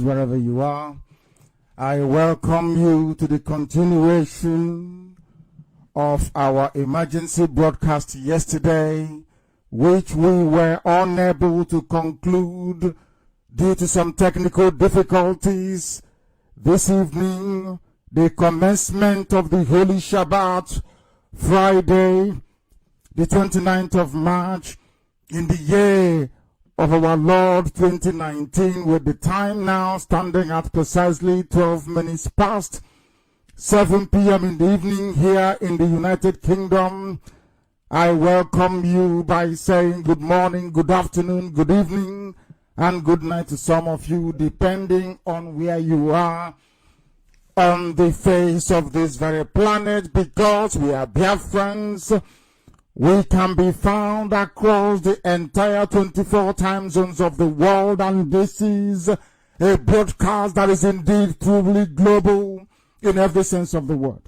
wherever you are. I welcome you to the continuation of our emergency broadcast yesterday, which we were unable to conclude due to some technical difficulties. This evening, the commencement of the Holy Shabbat, Friday, the 29th of March, in the year of our Lord 2019, with the time now standing at precisely 12 minutes past 7 p.m. in the evening here in the United Kingdom. I welcome you by saying good morning, good afternoon, good evening, and good night to some of you, depending on where you are on the face of this very planet, because we are Biafrans. We can be found across the entire 24 time zones of the world, and this is a broadcast that is indeed truly global in every sense of the word.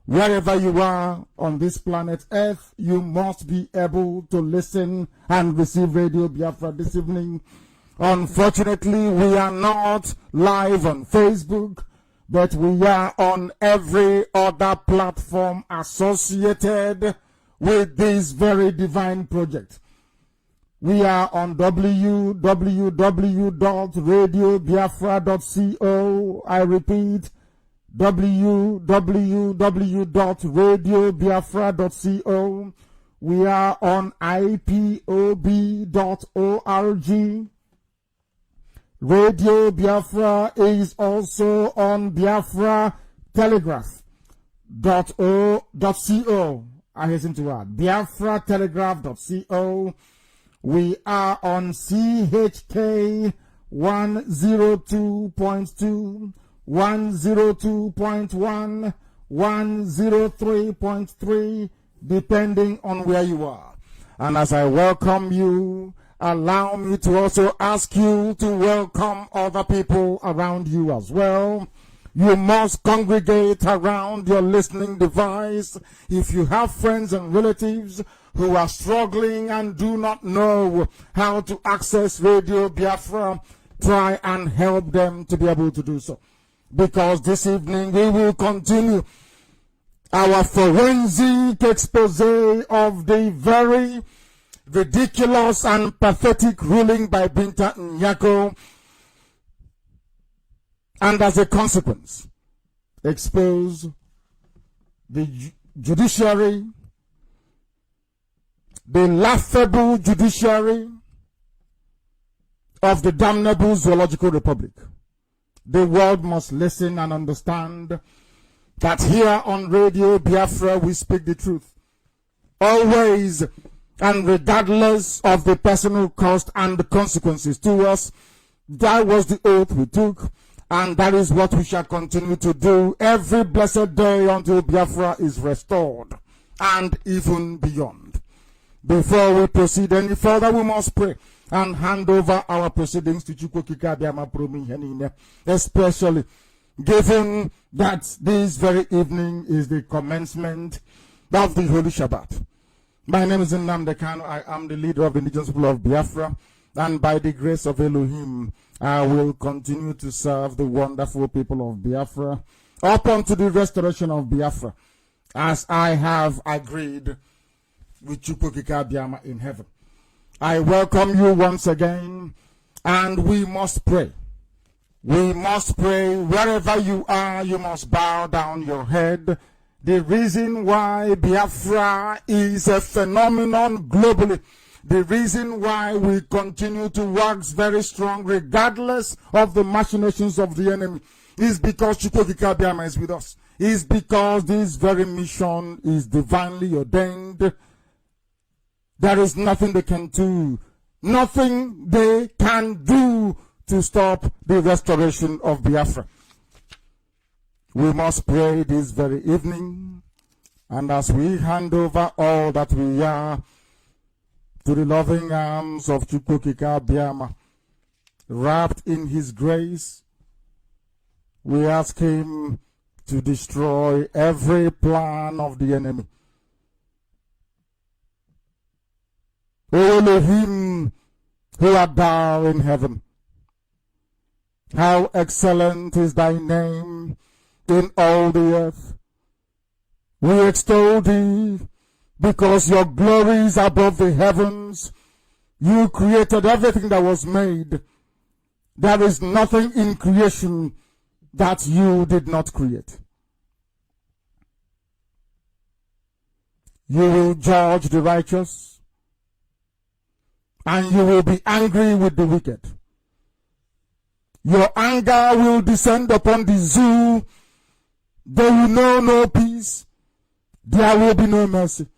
Wherever you are on this planet Earth, you must be able to listen and receive Radio Biafra this evening. Unfortunately, we are not live on Facebook, but we are on every other platform associated with this very divine project. We are on www.radiobiafra.co. I repeat, www.radiobiafra.co. We are on ipob.org. Radio Biafra is also on Biafra Telegraph.co. I hasten to add, BiafraTelegraph.co. We are on CHK 102.2, 102.1, 103.3, depending on where you are. And as I welcome you, allow me to also ask you to welcome other people around you as well. You must congregate around your listening device. If you have friends and relatives who are struggling and do not know how to access Radio Biafra, try and help them to be able to do so. Because this evening we will continue our forensic expose of the very ridiculous and pathetic ruling by Binta Nyako, and as a consequence, expose the judiciary, the laughable judiciary of the damnable Zoological Republic. The world must listen and understand that here on Radio Biafra we speak the truth, always and regardless of the personal cost and the consequences to us. That was the oath we took, and that is what we shall continue to do every blessed day until Biafra is restored, and even beyond. Before we proceed any further, we must pray and hand over our proceedings to Chukwokika Biama Promi Henine, especially given that this very evening is the commencement of the Holy Shabbat. My name is Nnamdi Kanu. I am the leader of the indigenous people of Biafra, and by the grace of Elohim, I will continue to serve the wonderful people of Biafra up unto the restoration of Biafra, as I have agreed with Chukwokika Biama in heaven. I welcome you once again, and we must pray. We must pray. Wherever you are, you must bow down your head. The reason why Biafra is a phenomenon globally, the reason why we continue to wax very strong regardless of the machinations of the enemy, is because Chukwokika Biama is with us. Is because this very mission is divinely ordained. There is nothing they can do, nothing they can do to stop the restoration of Biafra. We must pray this very evening, and as we hand over all that we are to the loving arms of Chukwokika Biama, wrapped in his grace, we ask him to destroy every plan of the enemy. O Elohim, who art thou in heaven, How excellent is thy name in all the earth. We extol thee because your glory is above the heavens. You created everything that was made. There is nothing in creation that you did not create. You will judge the righteous, and you will be angry with the wicked. Your anger will descend upon the zoo. They will know no peace. There will be no mercy.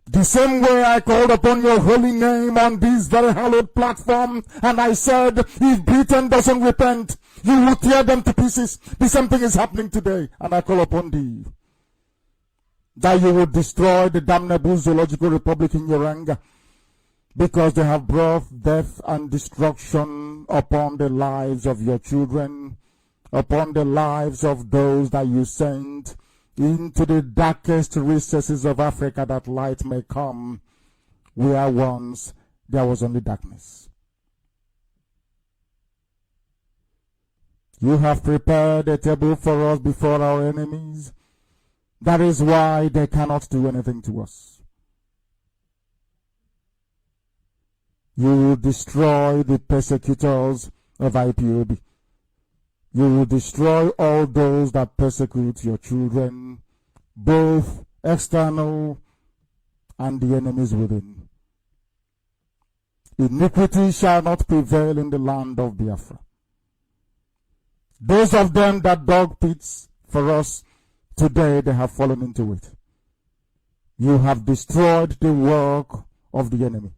The same way I called upon your holy name on this very hallowed platform, and I said, if Britain doesn't repent, you will tear them to pieces. The same thing is happening today, and I call upon thee, that you will destroy the damnable zoological republic in your anger, because they have brought death and destruction upon the lives of your children, upon the lives of those that you sent into the darkest recesses of Africa, that light may come where once there was only darkness. You have prepared a table for us before our enemies. That is why they cannot do anything to us. You will destroy the persecutors of Ipob. You will destroy all those that persecute your children, both external and the enemies within. Iniquity shall not prevail in the land of Biafra. Those of them that dug pits for us, today they have fallen into it. You have destroyed the work of the enemy.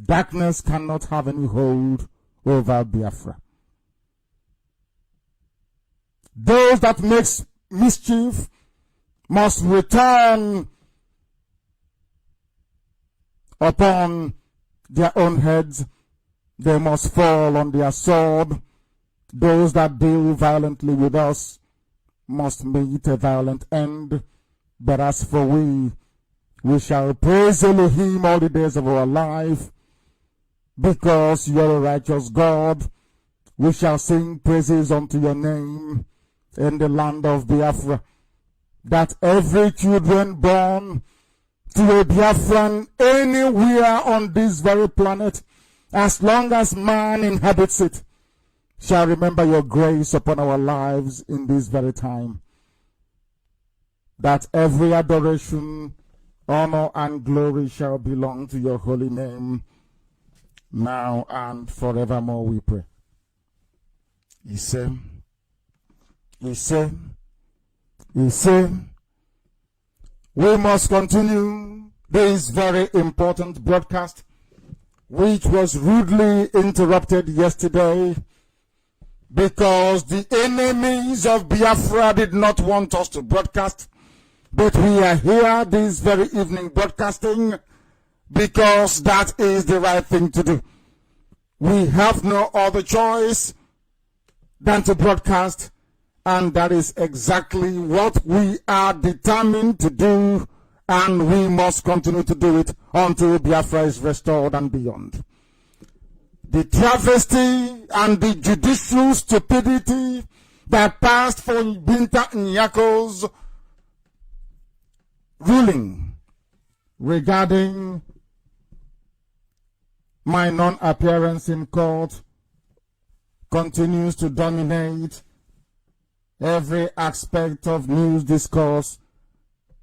Darkness cannot have any hold over Biafra. Those that make mischief must return upon their own heads. They must fall on their sword. Those that deal violently with us must meet a violent end. But as for we shall praise Elohim all the days of our life, because you are a righteous God. We shall sing praises unto your name in the land of Biafra, that every children born to a Biafran anywhere on this very planet, as long as man inhabits it, shall remember your grace upon our lives in this very time. That every adoration, honor, and glory shall belong to your holy name, now and forevermore, we pray. He said, we must continue this very important broadcast, which was rudely interrupted yesterday because the enemies of Biafra did not want us to broadcast. But we are here this very evening broadcasting because that is the right thing to do. We have no other choice than to broadcast, and that is exactly what we are determined to do, and we must continue to do it until Biafra is restored and beyond. The travesty and the judicial stupidity that passed for Binta Nyako's ruling regarding my non-appearance in court continues to dominate every aspect of news discourse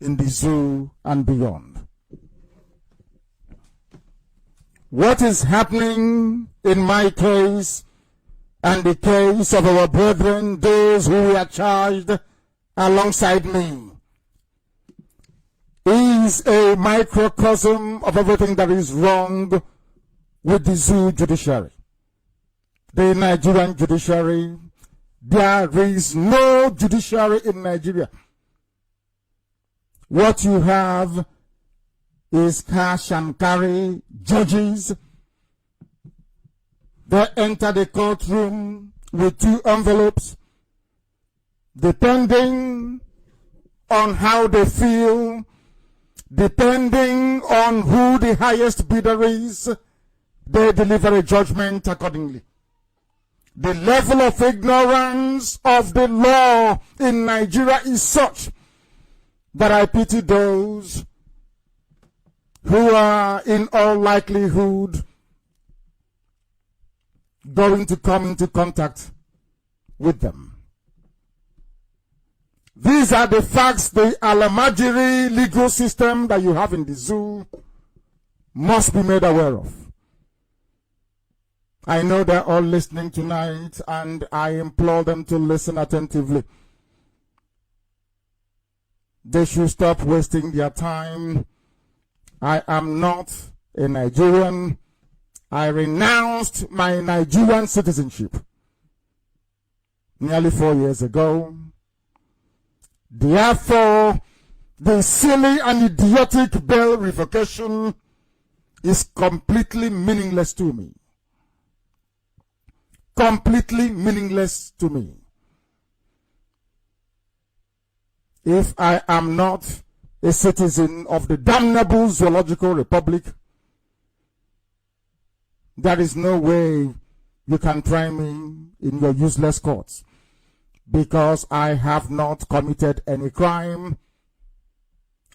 in the zoo and beyond. What is happening in my case and the case of our brethren, those who are charged alongside me, is a microcosm of everything that is wrong with the zoo judiciary. The Nigerian judiciary, there is no judiciary in Nigeria. What you have is cash and carry judges. They enter the courtroom with 2 envelopes, depending on how they feel, depending on who the highest bidder is, they deliver a judgment accordingly. The level of ignorance of the law in Nigeria is such that I pity those who are in all likelihood going to come into contact with them. These are the facts the Alamajiri legal system that you have in the zoo must be made aware of. I know they're all listening tonight, and I implore them to listen attentively. They should stop wasting their time. I am not a Nigerian. I renounced my Nigerian citizenship nearly 4 years ago. Therefore, the silly and idiotic bail revocation is completely meaningless to me. Completely meaningless to me. If I am not a citizen of the damnable Zoological Republic, there is no way you can try me in your useless courts, because I have not committed any crime.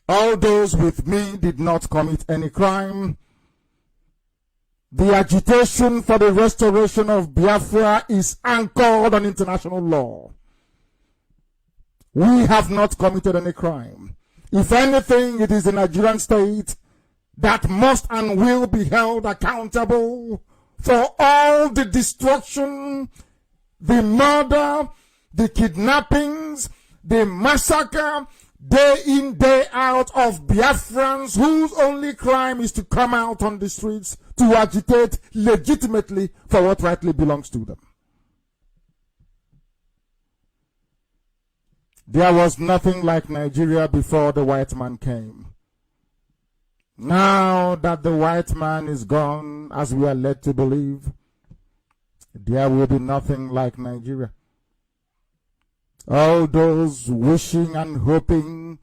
All those with me did not commit any crime. The agitation for the restoration of Biafra is anchored on international law. We have not committed any crime. If anything, it is the Nigerian state that must and will be held accountable for all the destruction, the murder, the kidnappings, the massacre, day in, day out of Biafrans whose only crime is to come out on the streets to agitate legitimately for what rightly belongs to them. There was nothing like Nigeria before the white man came. Now that the white man is gone, as we are led to believe, there will be nothing like Nigeria. All those wishing and hoping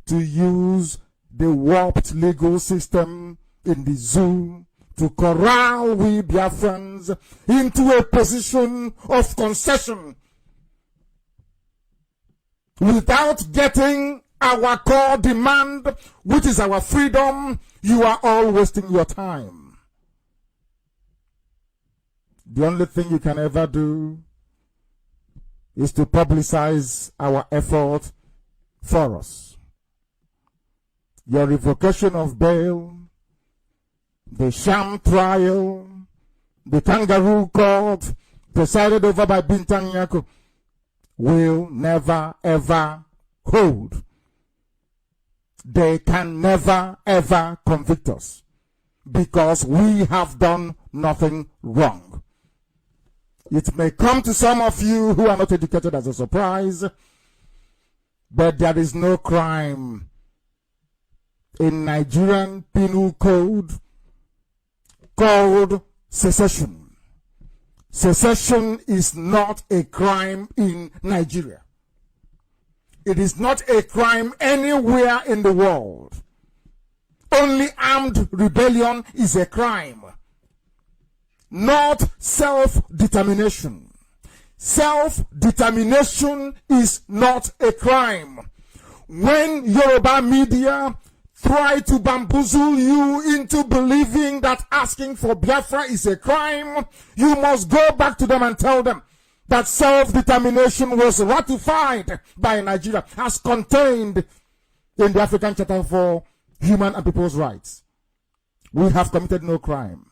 to use the warped legal system in the zoo to corral we Biafrans into a position of concession without getting our core demand, which is our freedom, you are all wasting your time. The only thing you can ever do is to publicize our effort for us. Your revocation of bail, the sham trial, the kangaroo court presided over by Binta Nyako will never ever hold. They can never ever convict us because we have done nothing wrong. It may come to some of you who are not educated as a surprise, but there is no crime in Nigerian Penal Code called secession. Secession is not a crime in Nigeria. It is not a crime anywhere in the world. Only armed rebellion is a crime, not self-determination. Self-determination is not a crime. When Yoruba media try to bamboozle you into believing that asking for Biafra is a crime, you must go back to them and tell them that self-determination was ratified by Nigeria as contained in the African Charter for Human and People's Rights. We have committed no crime.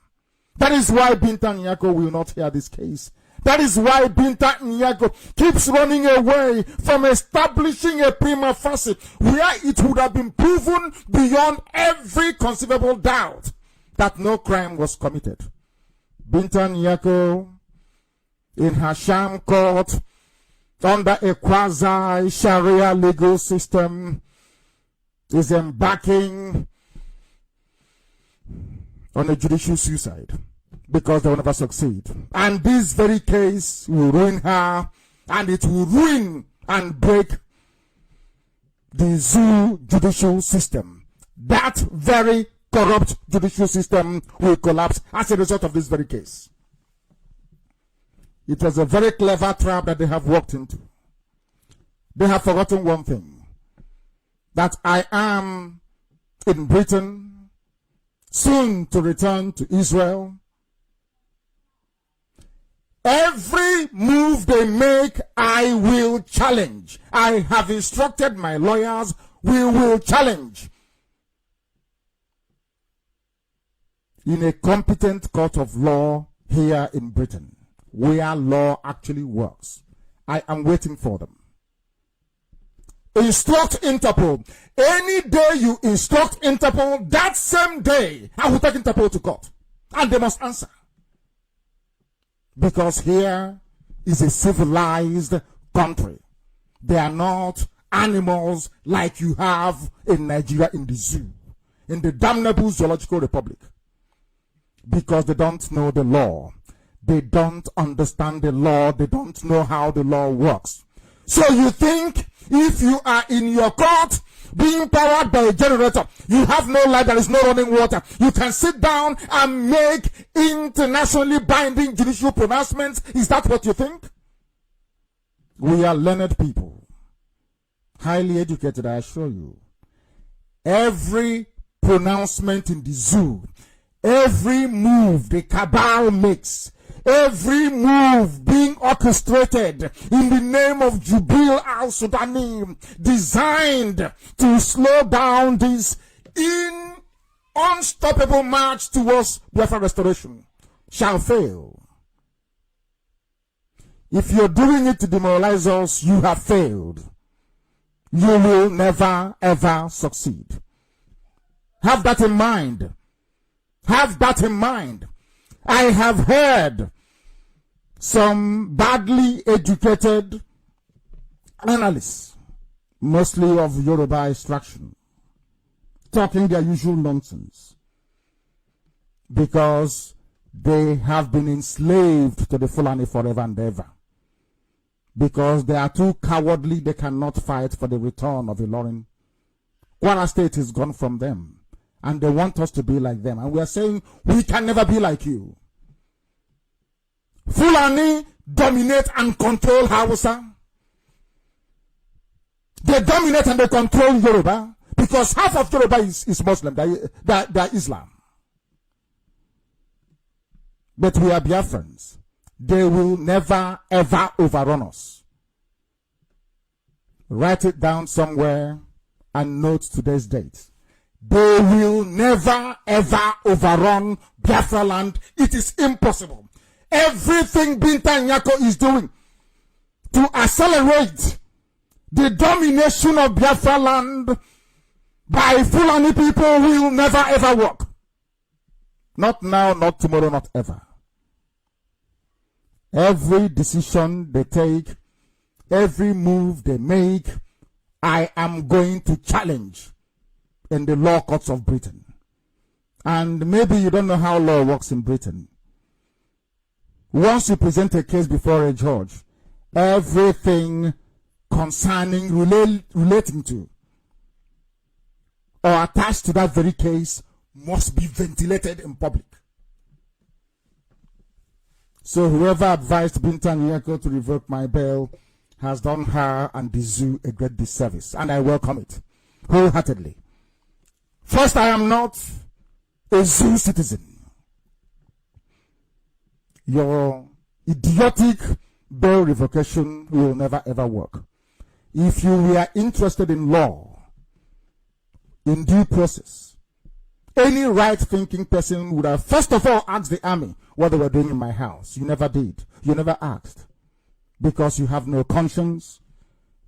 That is why Binta Nyako will not hear this case. That is why Binta Nyako keeps running away from establishing a prima facie where it would have been proven beyond every conceivable doubt that no crime was committed. Binta Nyako, in her sham court, under a quasi-Sharia legal system, is embarking on a judicial suicide because they will never succeed. And this very case will ruin her, and it will ruin and break the zoo judicial system. That very corrupt judicial system will collapse as a result of this very case. It was a very clever trap that they have walked into. They have forgotten one thing, that I am in Britain, soon to return to Israel. Every move they make, I will challenge. I have instructed my lawyers, we will challenge. In a competent court of law here in Britain, where law actually works. I am waiting for them. Instruct Interpol. Any day you instruct Interpol, that same day, I will take Interpol to court. And they must answer. Because here is a civilized country. They are not animals like you have in Nigeria in the zoo, in the damnable zoological republic. Because they don't know the law. They don't understand the law. They don't know how the law works. So you think if you are in your court being powered by a generator, you have no light, there is no running water, you can sit down and make internationally binding judicial pronouncements? Is that what you think? We are learned people, highly educated, I assure you. Every pronouncement in the zoo, every move the cabal makes, every move being orchestrated in the name of Jubril al-Sudani, designed to slow down this unstoppable march towards Biafra restoration, shall fail. If you're doing it to demoralize us, you have failed. You will never ever succeed. Have that in mind. Have that in mind. I have heard some badly educated analysts, mostly of Yoruba extraction, talking their usual nonsense because they have been enslaved to the Fulani forever and ever. Because they are too cowardly, they cannot fight for the return of Ilorin. Kwara State is gone from them, and they want us to be like them. And we are saying, we can never be like you. Fulani dominate and control Hausa. They dominate and they control Yoruba, because half of Yoruba is Muslim, they are Islam. But we are Biafrans. They will never ever overrun us. Write it down somewhere and note today's date. They will never ever overrun Biafra land. It is impossible. Everything Binta Nyako is doing to accelerate the domination of Biafra land by Fulani people will never ever work. Not now, not tomorrow, not ever. Every decision they take, every move they make, I am going to challenge in the law courts of Britain. And maybe you don't know how law works in Britain. Once you present a case before a judge, everything concerning, relating to, or attached to that very case must be ventilated in public. So whoever advised Binta Nyako to revoke my bail has done her and the zoo a great disservice, and I welcome it wholeheartedly. First, I am not a zoo citizen. Your idiotic bail revocation will never ever work. If you were interested in law, in due process, any right-thinking person would have first of all asked the army what they were doing in my house. You never did. You never asked. Because you have no conscience.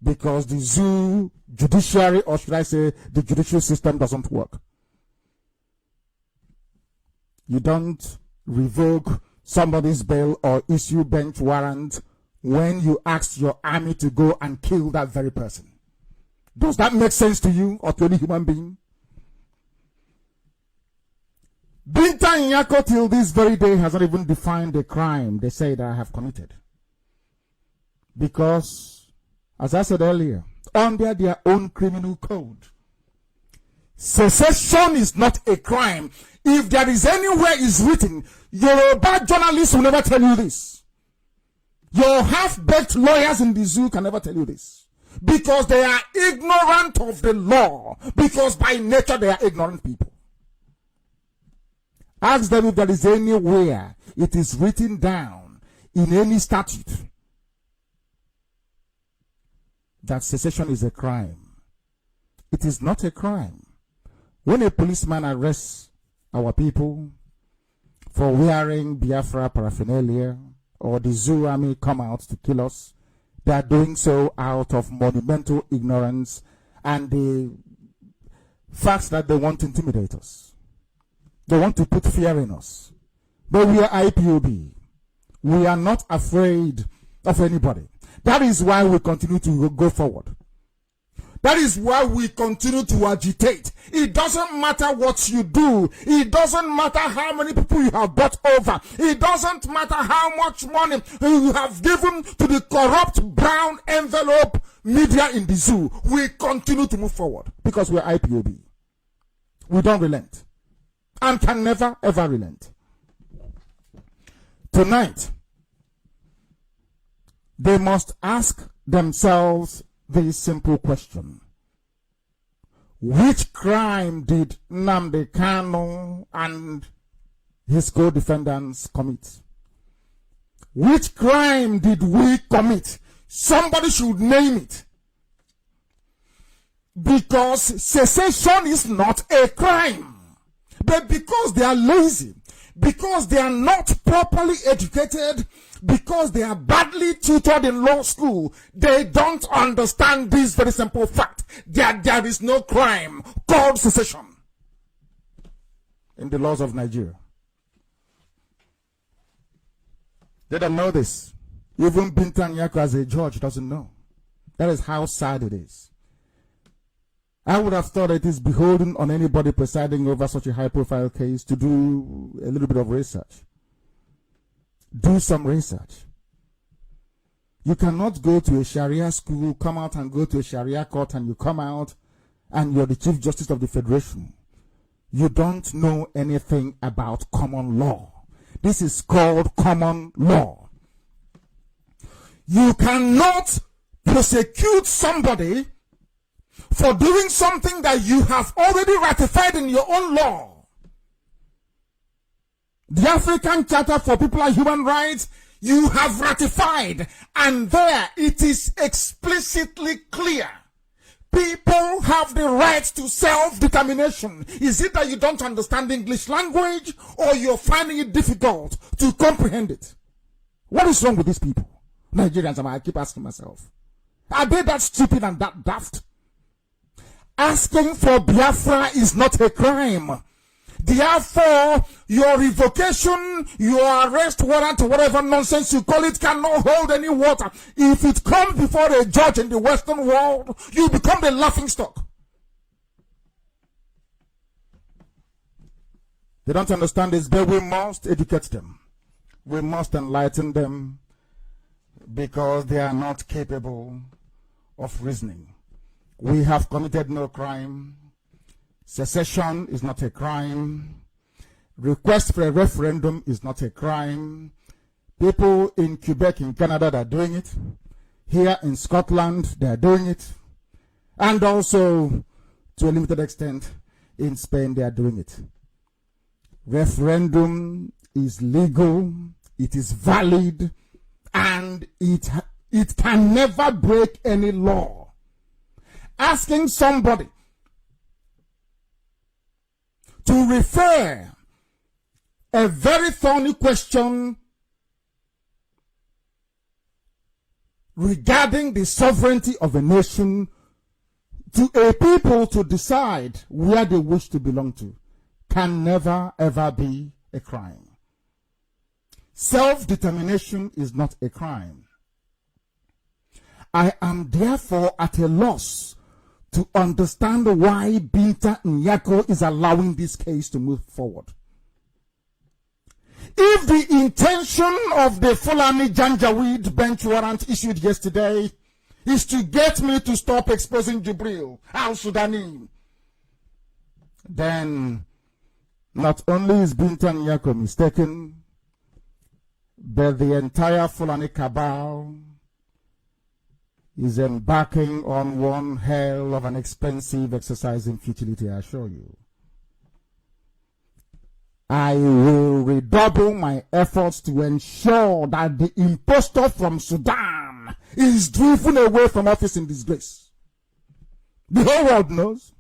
Because the zoo judiciary, or should I say the judicial system, doesn't work. You don't revoke somebody's bail or issue bench warrant when you ask your army to go and kill that very person. Does that make sense to you or to any human being? Binta Nyako till this very day has not even defined the crime they say that I have committed. Because, as I said earlier, under their own criminal code, secession is not a crime. If there is anywhere it's written, Yoruba journalists will never tell you this. Your half-baked lawyers in the zoo can never tell you this. Because they are ignorant of the law. Because by nature they are ignorant people. Ask them if there is anywhere it is written down in any statute that secession is a crime. It is not a crime. When a policeman arrests our people for wearing Biafra paraphernalia, or the zoo army come out to kill us, they are doing so out of monumental ignorance and the fact that they want to intimidate us. They want to put fear in us. But we are IPOB. We are not afraid of anybody. That is why we continue to go forward. That is why we continue to agitate. It doesn't matter what you do. It doesn't matter how many people you have bought over. It doesn't matter how much money you have given to the corrupt brown envelope media in the zoo. We continue to move forward because we are IPOB. We don't relent and can never ever relent. Tonight, they must ask themselves this simple question. Which crime did Nnamdi Kanu and his co-defendants commit? Which crime did we commit? Somebody should name it. Because secession is not a crime. But because they are lazy, because they are not properly educated, because they are badly tutored in law school, they don't understand this very simple fact that there is no crime called secession in the laws of Nigeria. They don't know this. Even Bintan Yako as a judge doesn't know. That is how sad it is. I would have thought it is beholden on anybody presiding over such a high-profile case to do a little bit of research. Do some research. You cannot go to a Sharia school, come out and go to a Sharia court, and you come out and you're the Chief Justice of the Federation. You don't know anything about common law. This is called common law. You cannot prosecute somebody for doing something that you have already ratified in your own law. The African Charter for People and Human Rights, you have ratified, and there it is explicitly clear. People have the right to self-determination. Is it that you don't understand English language, or you're finding it difficult to comprehend it? What is wrong with these people? Nigerians, I keep asking myself. Are they that stupid and that daft? Asking for Biafra is not a crime. Therefore, your revocation, your arrest warrant, or whatever nonsense you call it, cannot hold any water. If it comes before a judge in the Western world, you become the laughingstock. They don't understand this, but we must educate them. We must enlighten them because they are not capable of reasoning. We have committed no crime. Secession is not a crime. Request for a referendum is not a crime. People in Quebec, in Canada, they're doing it. Here in Scotland, they're doing it. And also, to a limited extent, in Spain, they are doing it. Referendum is legal, it is valid, and it can never break any law. Asking somebody to refer a very thorny question regarding the sovereignty of a nation to a people to decide where they wish to belong to can never ever be a crime. Self-determination is not a crime. I am therefore at a loss to understand why Binta Nyako is allowing this case to move forward. If the intention of the Fulani Janjaweed bench warrant issued yesterday is to get me to stop exposing Jibril al-Sudani, then not only is Binta Nyako mistaken, But the entire Fulani cabal is embarking on one hell of an expensive exercise in futility, I assure you. I will redouble my efforts to ensure that the impostor from Sudan is driven away from office in disgrace. The whole world knows.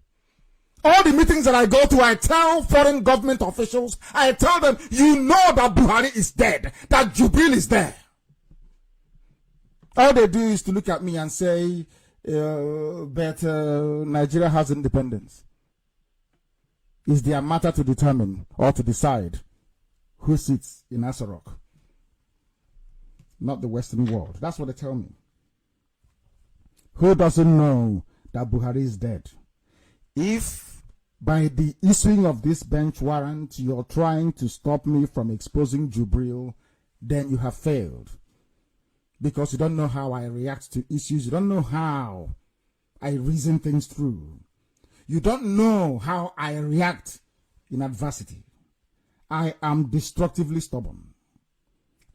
All the meetings that I go to, I tell foreign government officials, I tell them, you know that Buhari is dead, that Jubril is there. All they do is to look at me and say, but Nigeria has independence. It's their matter to determine or to decide who sits in Asarok, not the Western world. That's what they tell me. Who doesn't know that Buhari is dead? If by the issuing of this bench warrant you're trying to stop me from exposing Jubril, then you have failed. Because you don't know how I react to issues. You don't know how I reason things through. You don't know how I react in adversity. I am destructively stubborn.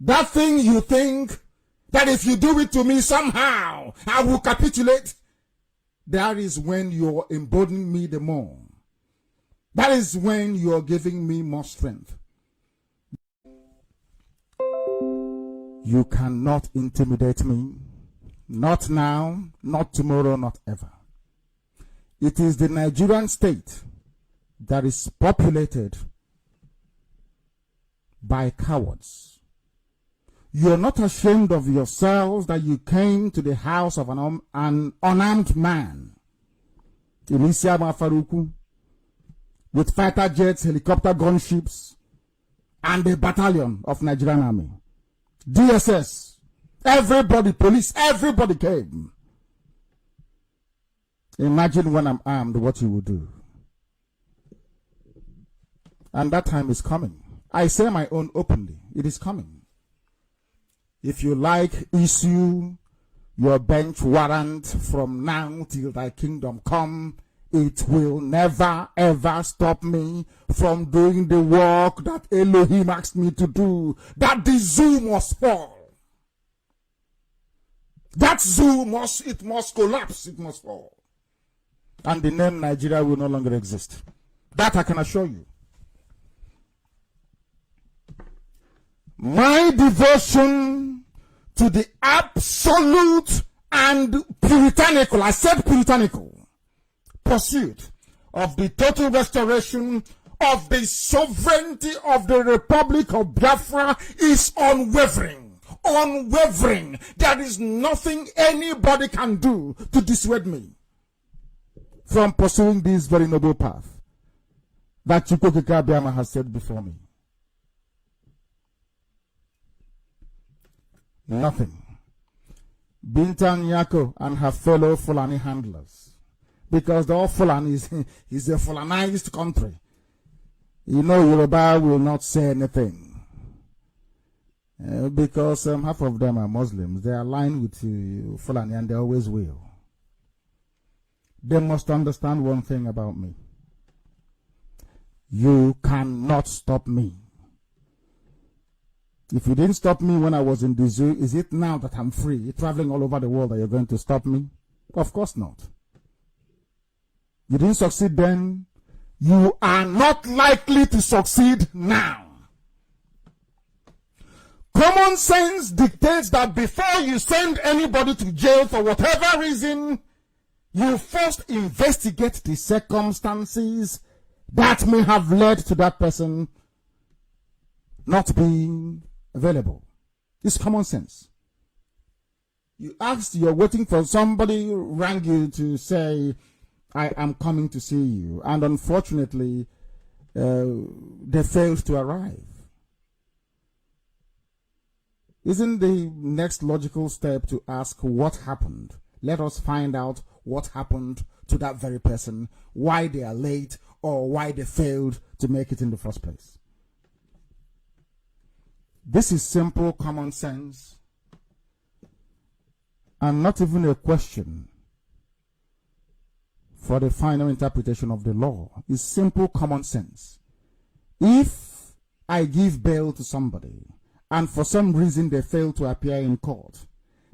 That thing you think that if you do it to me somehow, I will capitulate, that is when you're emboldening me the more. That is when you're giving me more strength. You cannot intimidate me. Not now, not tomorrow, not ever. It is the Nigerian state that is populated by cowards. You're not ashamed of yourselves that you came to the house of an unarmed man, Elysia Mafaruku, with fighter jets, helicopter gunships, and a battalion of Nigerian army. DSS, everybody, police, everybody came. Imagine when I'm armed, what you will do. And that time is coming. I say my own openly. It is coming. If you like, issue your bench warrant from now till thy kingdom come. It will never ever stop me from doing the work that Elohim asked me to do. That the zoo must fall. That zoo must collapse, it must fall. And the name Nigeria will no longer exist. That I can assure you. My devotion to the absolute and puritanical, I said puritanical, pursuit of the total restoration of the sovereignty of the Republic of Biafra is unwavering. Unwavering. There is nothing anybody can do to dissuade me from pursuing this very noble path that Chukwuka Abiyama has set before me. Nothing. Bintan Yako and her fellow Fulani handlers, because the all Fulani is a Fulanized country. You know, Yoruba will not say anything because half of them are Muslims. They are aligned with Fulani and they always will. They must understand one thing about me. You cannot stop me. If you didn't stop me when I was in the zoo, is it now that I'm free, traveling all over the world, that you're going to stop me? Of course not. You didn't succeed then. You are not likely to succeed now. Common sense dictates that before you send anybody to jail for whatever reason, you first investigate the circumstances that may have led to that person not being available. It's common sense. You asked, you're waiting for somebody rang you to say, I am coming to see you. And unfortunately, they failed to arrive. Isn't the next logical step to ask what happened? Let us find out what happened to that very person, why they are late, or why they failed to make it in the first place. This is simple common sense and not even a question for the final interpretation of the law. It's simple common sense. If I give bail to somebody and for some reason they fail to appear in court.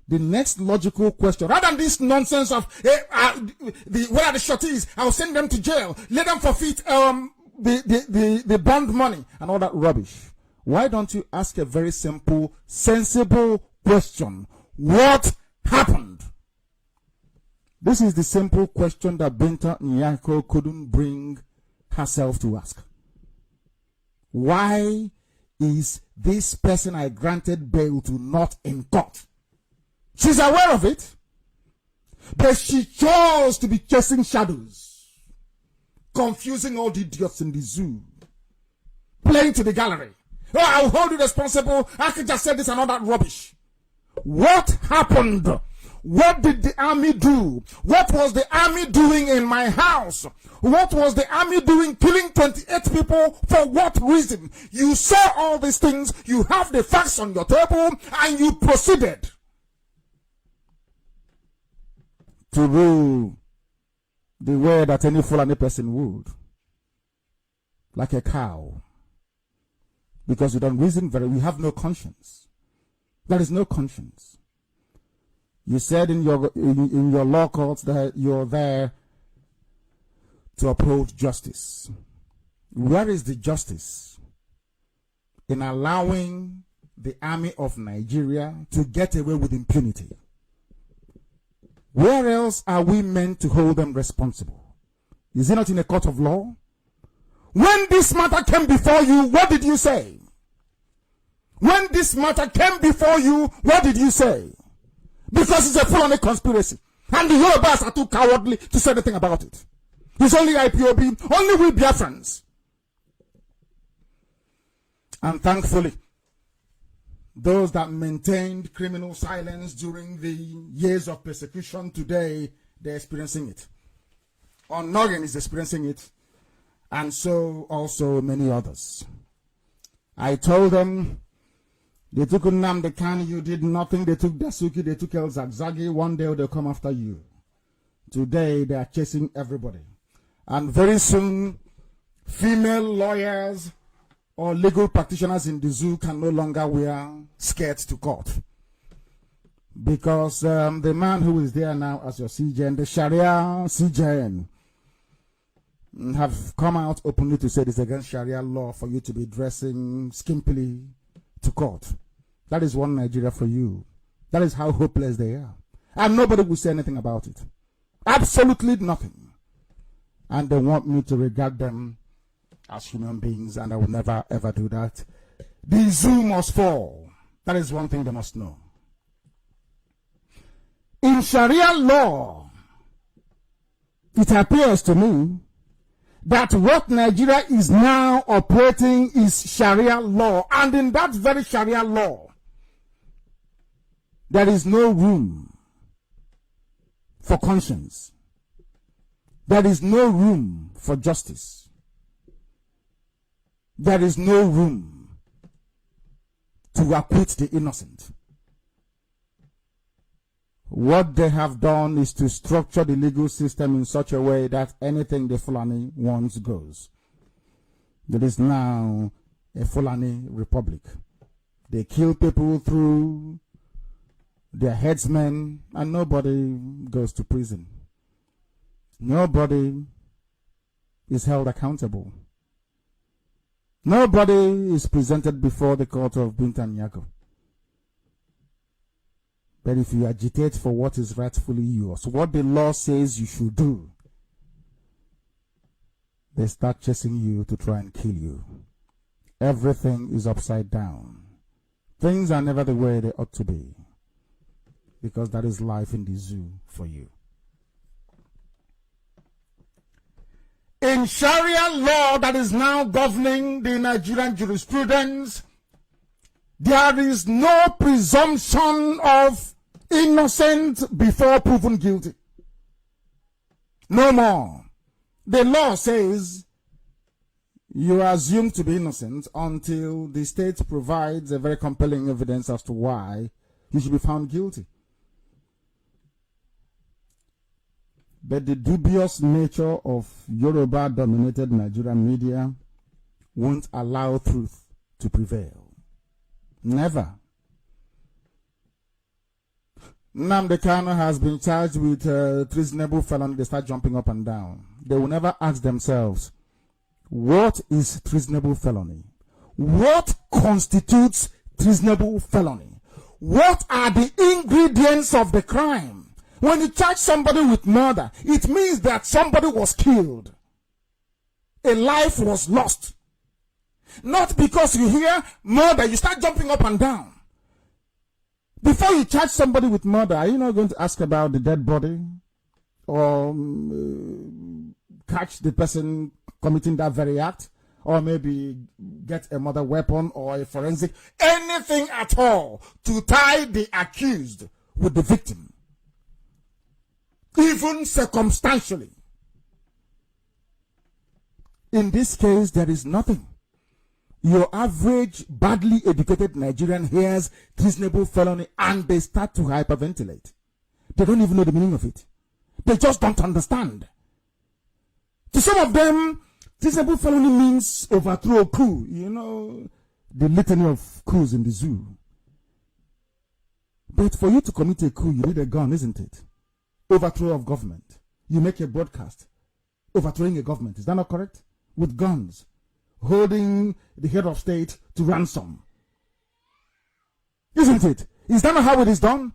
The next logical question, rather than this nonsense of where are the shorties, I'll send them to jail, let them forfeit the bond money and all that rubbish. Why don't you ask a very simple, sensible question? What happened? This is the simple question that Binta Nyako couldn't bring herself to ask. Why is this person I granted bail to not in court? She's aware of it, but she chose to be chasing shadows, confusing all the idiots in the zoo, playing to the gallery. Oh, I'll hold you responsible. I could just say this and all that rubbish. What happened? What did the army do? What was the army doing in my house? What was the army doing, killing 28 people? For what reason? You saw all these things, you have the facts on your table, and you proceeded to rule the way that any Fulani person would, like a cow. Because you don't reason very, we have no conscience. There is no conscience. You said in your law courts that you're there to uphold justice. Where is the justice in allowing the army of Nigeria to get away with impunity? Where else are we meant to hold them responsible? Is it not in a court of law? When this matter came before you, what did you say? When this matter came before you, what did you say? Because it's a full-on conspiracy. And the Yorubas are too cowardly to say anything about it. It's only IPOB, only we Biafrans. And thankfully, those that maintained criminal silence during the years of persecution, today they're experiencing it. Onogen is experiencing it, and so also many others. I told them, they took Nnamdi Kanu, you did nothing. They took Dasuki, they took El Zagzagi. One day they'll come after you. Today they are chasing everybody. And very soon, female lawyers or legal practitioners in the zoo can no longer wear skirts to court. Because the man who is there now as your CJN, the Sharia CJN, have come out openly to say it's against Sharia law for you to be dressing skimpily to court. That is one Nigeria for you. That is how hopeless they are. And nobody will say anything about it. Absolutely nothing. And they want me to regard them as human beings, and I will never ever do that. The zoo must fall. That is one thing they must know. In Sharia law, it appears to me that what Nigeria is now operating is Sharia law. And in that very Sharia law, there is no room for conscience. There is no room for justice. There is no room to acquit the innocent. What they have done is to structure the legal system in such a way that anything the Fulani wants goes. There is now a Fulani republic. They kill people through their headsmen, and nobody goes to prison. Nobody is held accountable. Nobody is presented before the court of Binta Nyako. But if you agitate for what is rightfully yours, what the law says you should do, they start chasing you to try and kill you. Everything is upside down. Things are never the way they ought to be, because that is life in the zoo for you. In Sharia law that is now governing the Nigerian jurisprudence, there is no presumption of innocence before proven guilty. No more. The law says you are assumed to be innocent until the state provides a very compelling evidence as to why you should be found guilty. But the dubious nature of Yoruba-dominated Nigerian media won't allow truth to prevail. Never. Nnamdi Kanu has been charged with treasonable felony. They start jumping up and down. They will never ask themselves, what is treasonable felony? What constitutes treasonable felony? What are the ingredients of the crime? When you charge somebody with murder, it means that somebody was killed. A life was lost. Not because you hear murder, you start jumping up and down. Before you charge somebody with murder, are you not going to ask about the dead body? Or catch the person committing that very act? Or maybe get a murder weapon or a forensic, anything at all to tie the accused with the victim. Even circumstantially. In this case, there is nothing. Your average, badly educated Nigerian hears treasonable felony and they start to hyperventilate. They don't even know the meaning of it. They just don't understand. To some of them, treasonable felony means overthrow a coup. You know, the litany of coups in the zoo. But for you to commit a coup, you need a gun, isn't it? Overthrow of government. You make a broadcast overthrowing a government. Is that not correct? With guns. Holding the head of state to ransom. Isn't it? Is that not how it is done?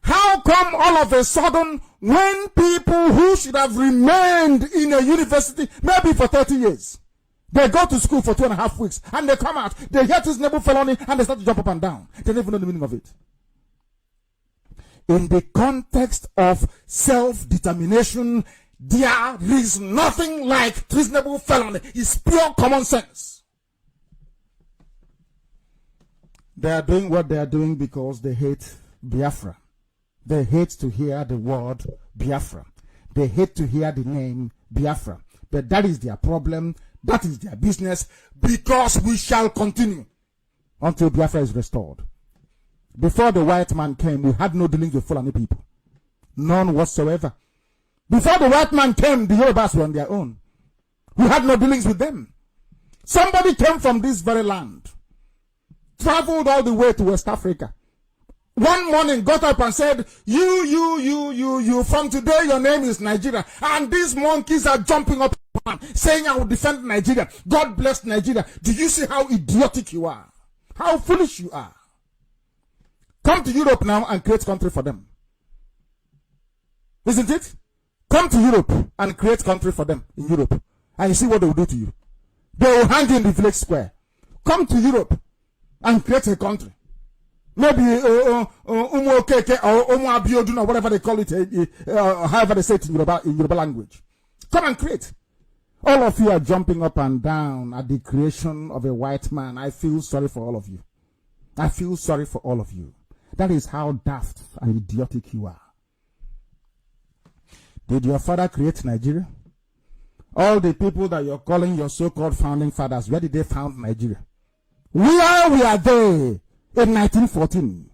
How come all of a sudden, when people who should have remained in a university, maybe for 30 years, they go to school for 2.5 weeks, and they come out, they hear treasonable felony, and they start to jump up and down. They don't even know the meaning of it. In the context of self-determination, there is nothing like treasonable felony. It's pure common sense. They are doing what they are doing because they hate Biafra. They hate to hear the word Biafra. They hate to hear the name Biafra. But that is their problem. That is their business, because we shall continue until Biafra is restored. Before the white man came, we had no dealings with Fulani people. None whatsoever. Before the white man came, the Yorubas were on their own. We had no dealings with them. Somebody came from this very land, traveled all the way to West Africa. One morning got up and said, you, from today your name is Nigeria. And these monkeys are jumping up saying I will defend Nigeria. God bless Nigeria. Do you see how idiotic you are? How foolish you are? Come to Europe now and create country for them. Isn't it? Come to Europe and create country for them in Europe. And you see what they will do to you. They will hang you in the village square. Come to Europe and create a country. Maybe Umu Okeke or Umu Abiodun or whatever they call it, however they say it in Yoruba language. Come and create. All of you are jumping up and down at the creation of a white man. I feel sorry for all of you. I feel sorry for all of you. That is how daft and idiotic you are. Did your father create Nigeria? All the people that you're calling your so-called founding fathers, where did they found Nigeria? Where were they in 1914?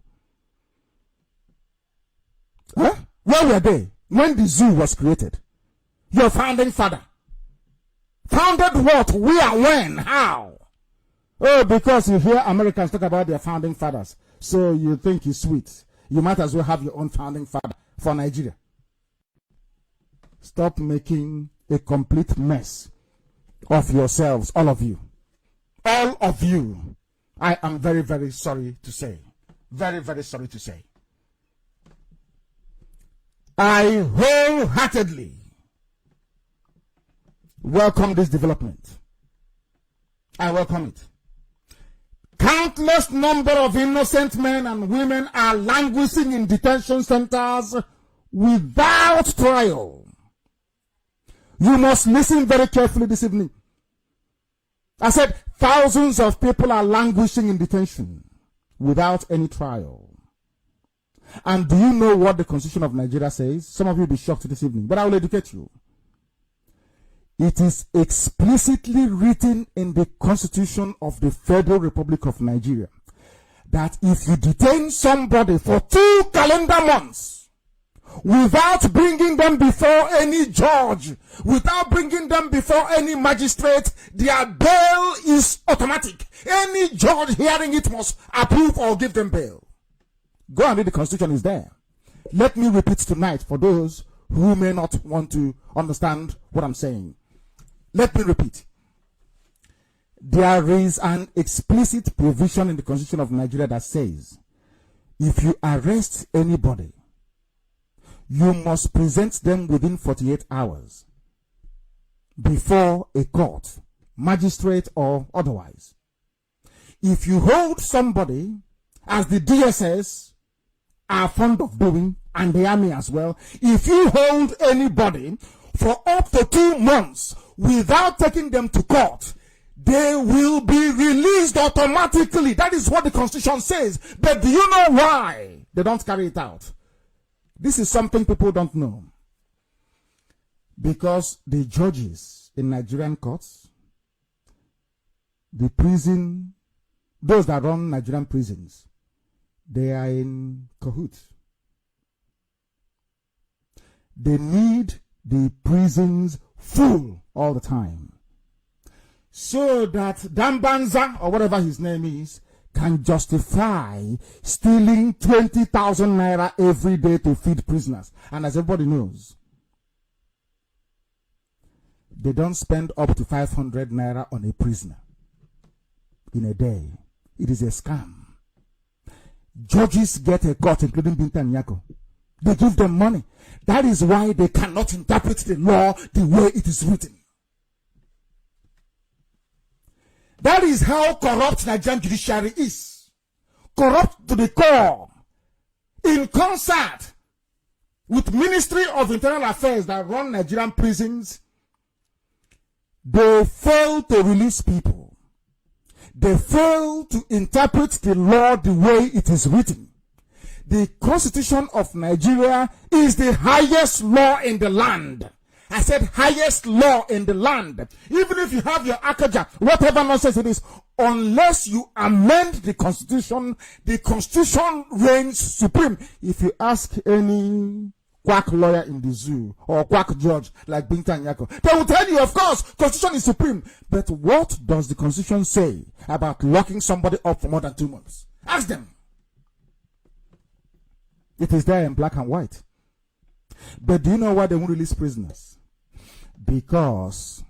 Huh? Where were they when the zoo was created? Your founding father. Founded what? Where? When? How? Oh, because you hear Americans talk about their founding fathers, so you think it's sweet. You might as well have your own founding father for Nigeria. Stop making a complete mess of yourselves, all of you. All of you. I am very, very sorry to say. Very, very sorry to say. I wholeheartedly welcome this development. I welcome it. Countless number of innocent men and women are languishing in detention centers without trial. You must listen very carefully this evening. I said thousands of people are languishing in detention without any trial. And do you know what the Constitution of Nigeria says? Some of you will be shocked this evening, but I will educate you. It is explicitly written in the Constitution of the Federal Republic of Nigeria that if you detain somebody for 2 calendar months without bringing them before any judge, without bringing them before any magistrate, their bail is automatic. Any judge hearing it must approve or give them bail. Go and read the Constitution, is there. Let me repeat tonight for those who may not want to understand what I'm saying. Let me repeat. There is an explicit provision in the Constitution of Nigeria that says, if you arrest anybody, you must present them within 48 hours before a court, magistrate or otherwise. If you hold somebody, as the DSS are fond of doing, and the army as well, if you hold anybody for up to 2 months without taking them to court, they will be released automatically. That is what the Constitution says. But do you know why they don't carry it out? This is something people don't know. Because the judges in Nigerian courts, the prison, those that run Nigerian prisons, they are in cahoots. They need the prisons full all the time, so that Dambanza, or whatever his name is, can justify stealing 20,000 naira every day to feed prisoners. And as everybody knows, they don't spend up to 500 naira on a prisoner in a day. It is a scam. Judges get a cut, including Binta Nyako. They give them money. That is why they cannot interpret the law the way it is written. That is how corrupt Nigerian judiciary is. Corrupt to the core. In concert with Ministry of Internal Affairs that run Nigerian prisons, they fail to release people. They fail to interpret the law the way it is written. The Constitution of Nigeria is the highest law in the land. I said highest law in the land. Even if you have your Akaja, whatever nonsense it is, unless you amend the Constitution reigns supreme. If you ask any quack lawyer in the zoo or quack judge like Binta Nyako, they will tell you, of course, Constitution is supreme. But what does the Constitution say about locking somebody up for more than 2 months? Ask them. It is there in black and white. But do you know why they won't release prisoners? Because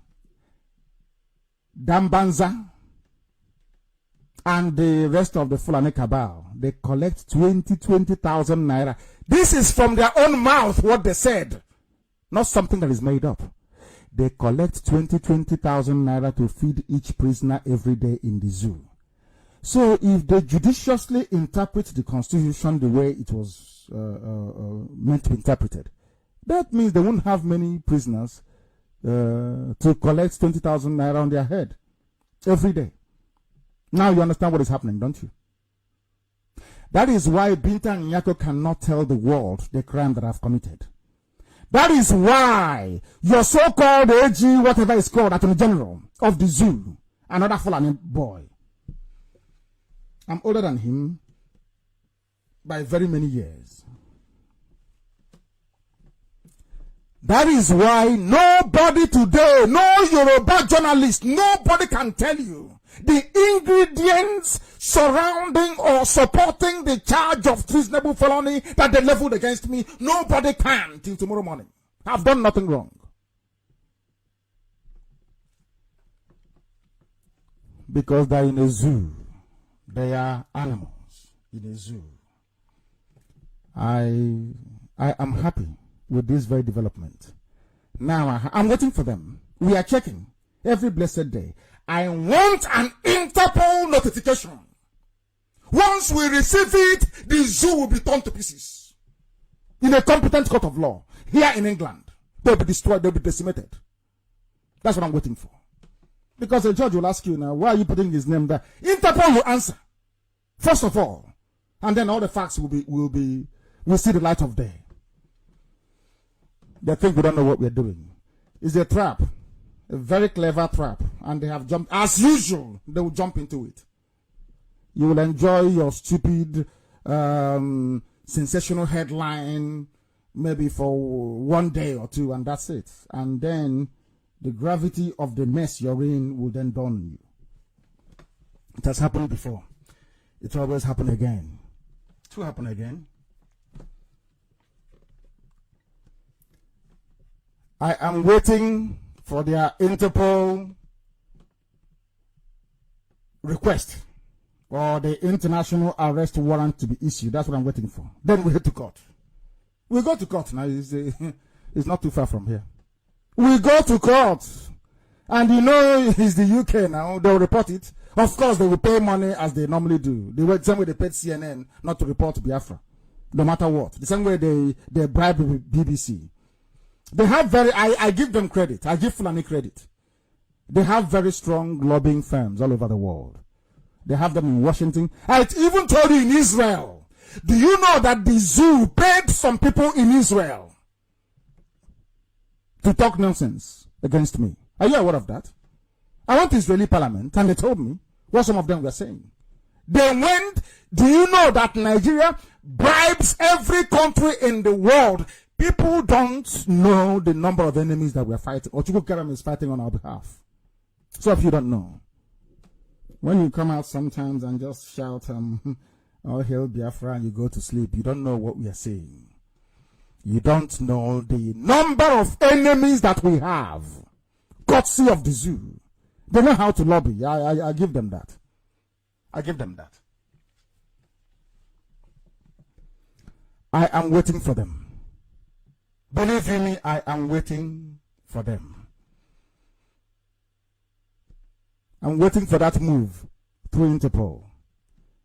Dambanza and the rest of the Fulani cabal, they collect 20,000 naira. This is from their own mouth what they said, not something that is made up. They collect 20,000 naira to feed each prisoner every day in the zoo. So if they judiciously interpret the Constitution the way it was meant to be interpreted, that means they won't have many prisoners to collect 20,000 naira on their head every day. Now you understand what is happening, don't you? That is why Binta Nyako cannot tell the world the crime that I've committed. That is why your so-called AG, whatever it's called, Attorney General of the zoo, another Fulani boy. I'm older than him by very many years. That is why nobody today, no Yoruba journalist, nobody can tell you the ingredients surrounding or supporting the charge of treasonable felony that they leveled against me. Nobody can till tomorrow morning. I've done nothing wrong. Because they're in a zoo. They are animals in a zoo. I am happy with this very development. Now I'm waiting for them. We are checking every blessed day. I want an Interpol notification. Once we receive it, the zoo will be torn to pieces. In a competent court of law. Here in England. They'll be destroyed, they'll be decimated. That's what I'm waiting for. Because the judge will ask you now, why are you putting his name there? Interpol will answer. First of all. And then all the facts will see the light of day. They think we don't know what we're doing. It's a trap. A very clever trap. And they have jumped, as usual, they will jump into it. You will enjoy your stupid, sensational headline, maybe for 1 day or two, and that's it. And then the gravity of the mess you're in will then dawn on you. It has happened before. It will always happen again. It will happen again. I am waiting for their Interpol request or the international arrest warrant to be issued. That's what I'm waiting for. Then we head to court. We go to court now. It's not too far from here. We go to court. And you know it's the UK now. They'll report it. Of course, they will pay money as they normally do. The same way they paid CNN not to report Biafra. No matter what. The same way they bribe BBC. They have I give them credit. I give Fulani credit. They have very strong lobbying firms all over the world. They have them in Washington. I even told you in Israel. Do you know that the zoo paid some people in Israel to talk nonsense against me? Are you aware of that? I went to Israeli parliament and they told me what some of them were saying. They went, do you know that Nigeria bribes every country in the world? People don't know the number of enemies that we're fighting. Ochuku Karam is fighting on our behalf. So if you don't know, when you come out sometimes and just shout, "Oh, hail Biafra," and you go to sleep, you don't know what we are saying. You don't know the number of enemies that we have. Courtesy of the zoo. They know how to lobby. I give them that. I give them that. I am waiting for them. Believe you me, I am waiting for them. I'm waiting for that move through Interpol.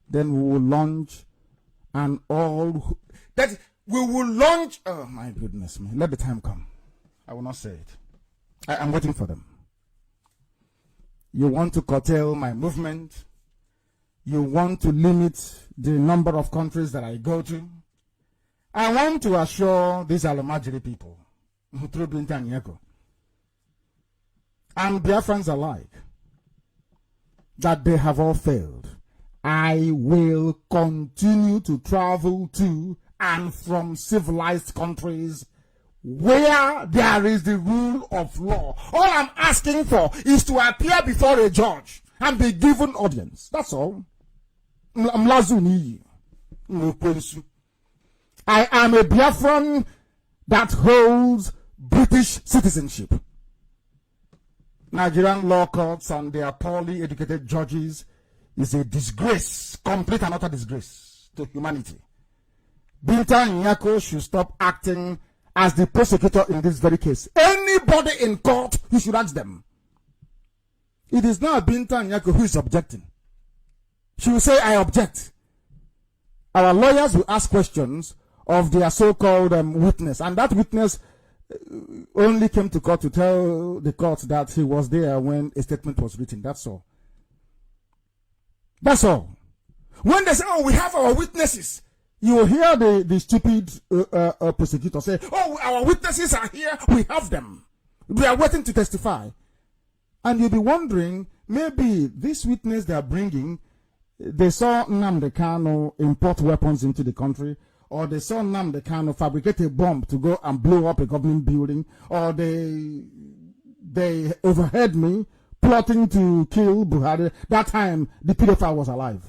Then we will launch an all... We will launch... Oh, my goodness, man. Let the time come. I will not say it. I am waiting for them. You want to curtail my movement. You want to limit the number of countries that I go to. I want to assure these Alomajiri people, through Binta and Yeko, and Biafrans alike, that they have all failed. I will continue to travel to and from civilized countries where there is the rule of law. All I'm asking for is to appear before a judge and be given audience. That's all. I am a Biafran that holds British citizenship. Nigerian law courts and their poorly educated judges is a disgrace, complete and utter disgrace to humanity. Binta Nyako should stop acting as the prosecutor in this very case. Anybody in court, you should ask them. It is now Binta Nyako who is objecting. She will say, I object. Our lawyers will ask questions of their so-called witness, and that witness only came to court to tell the court that he was there when a statement was written. That's all. That's all. When they say, oh, we have our witnesses, you will hear the stupid prosecutor say, oh, our witnesses are here, we have them. We are waiting to testify. And you'll be wondering, maybe this witness they are bringing, they saw Nnamdi Kanu import weapons into the country, or they saw Nnamdi Kanu fabricate a bomb to go and blow up a government building, or they overheard me plotting to kill Buhari. That time, the pedophile was alive.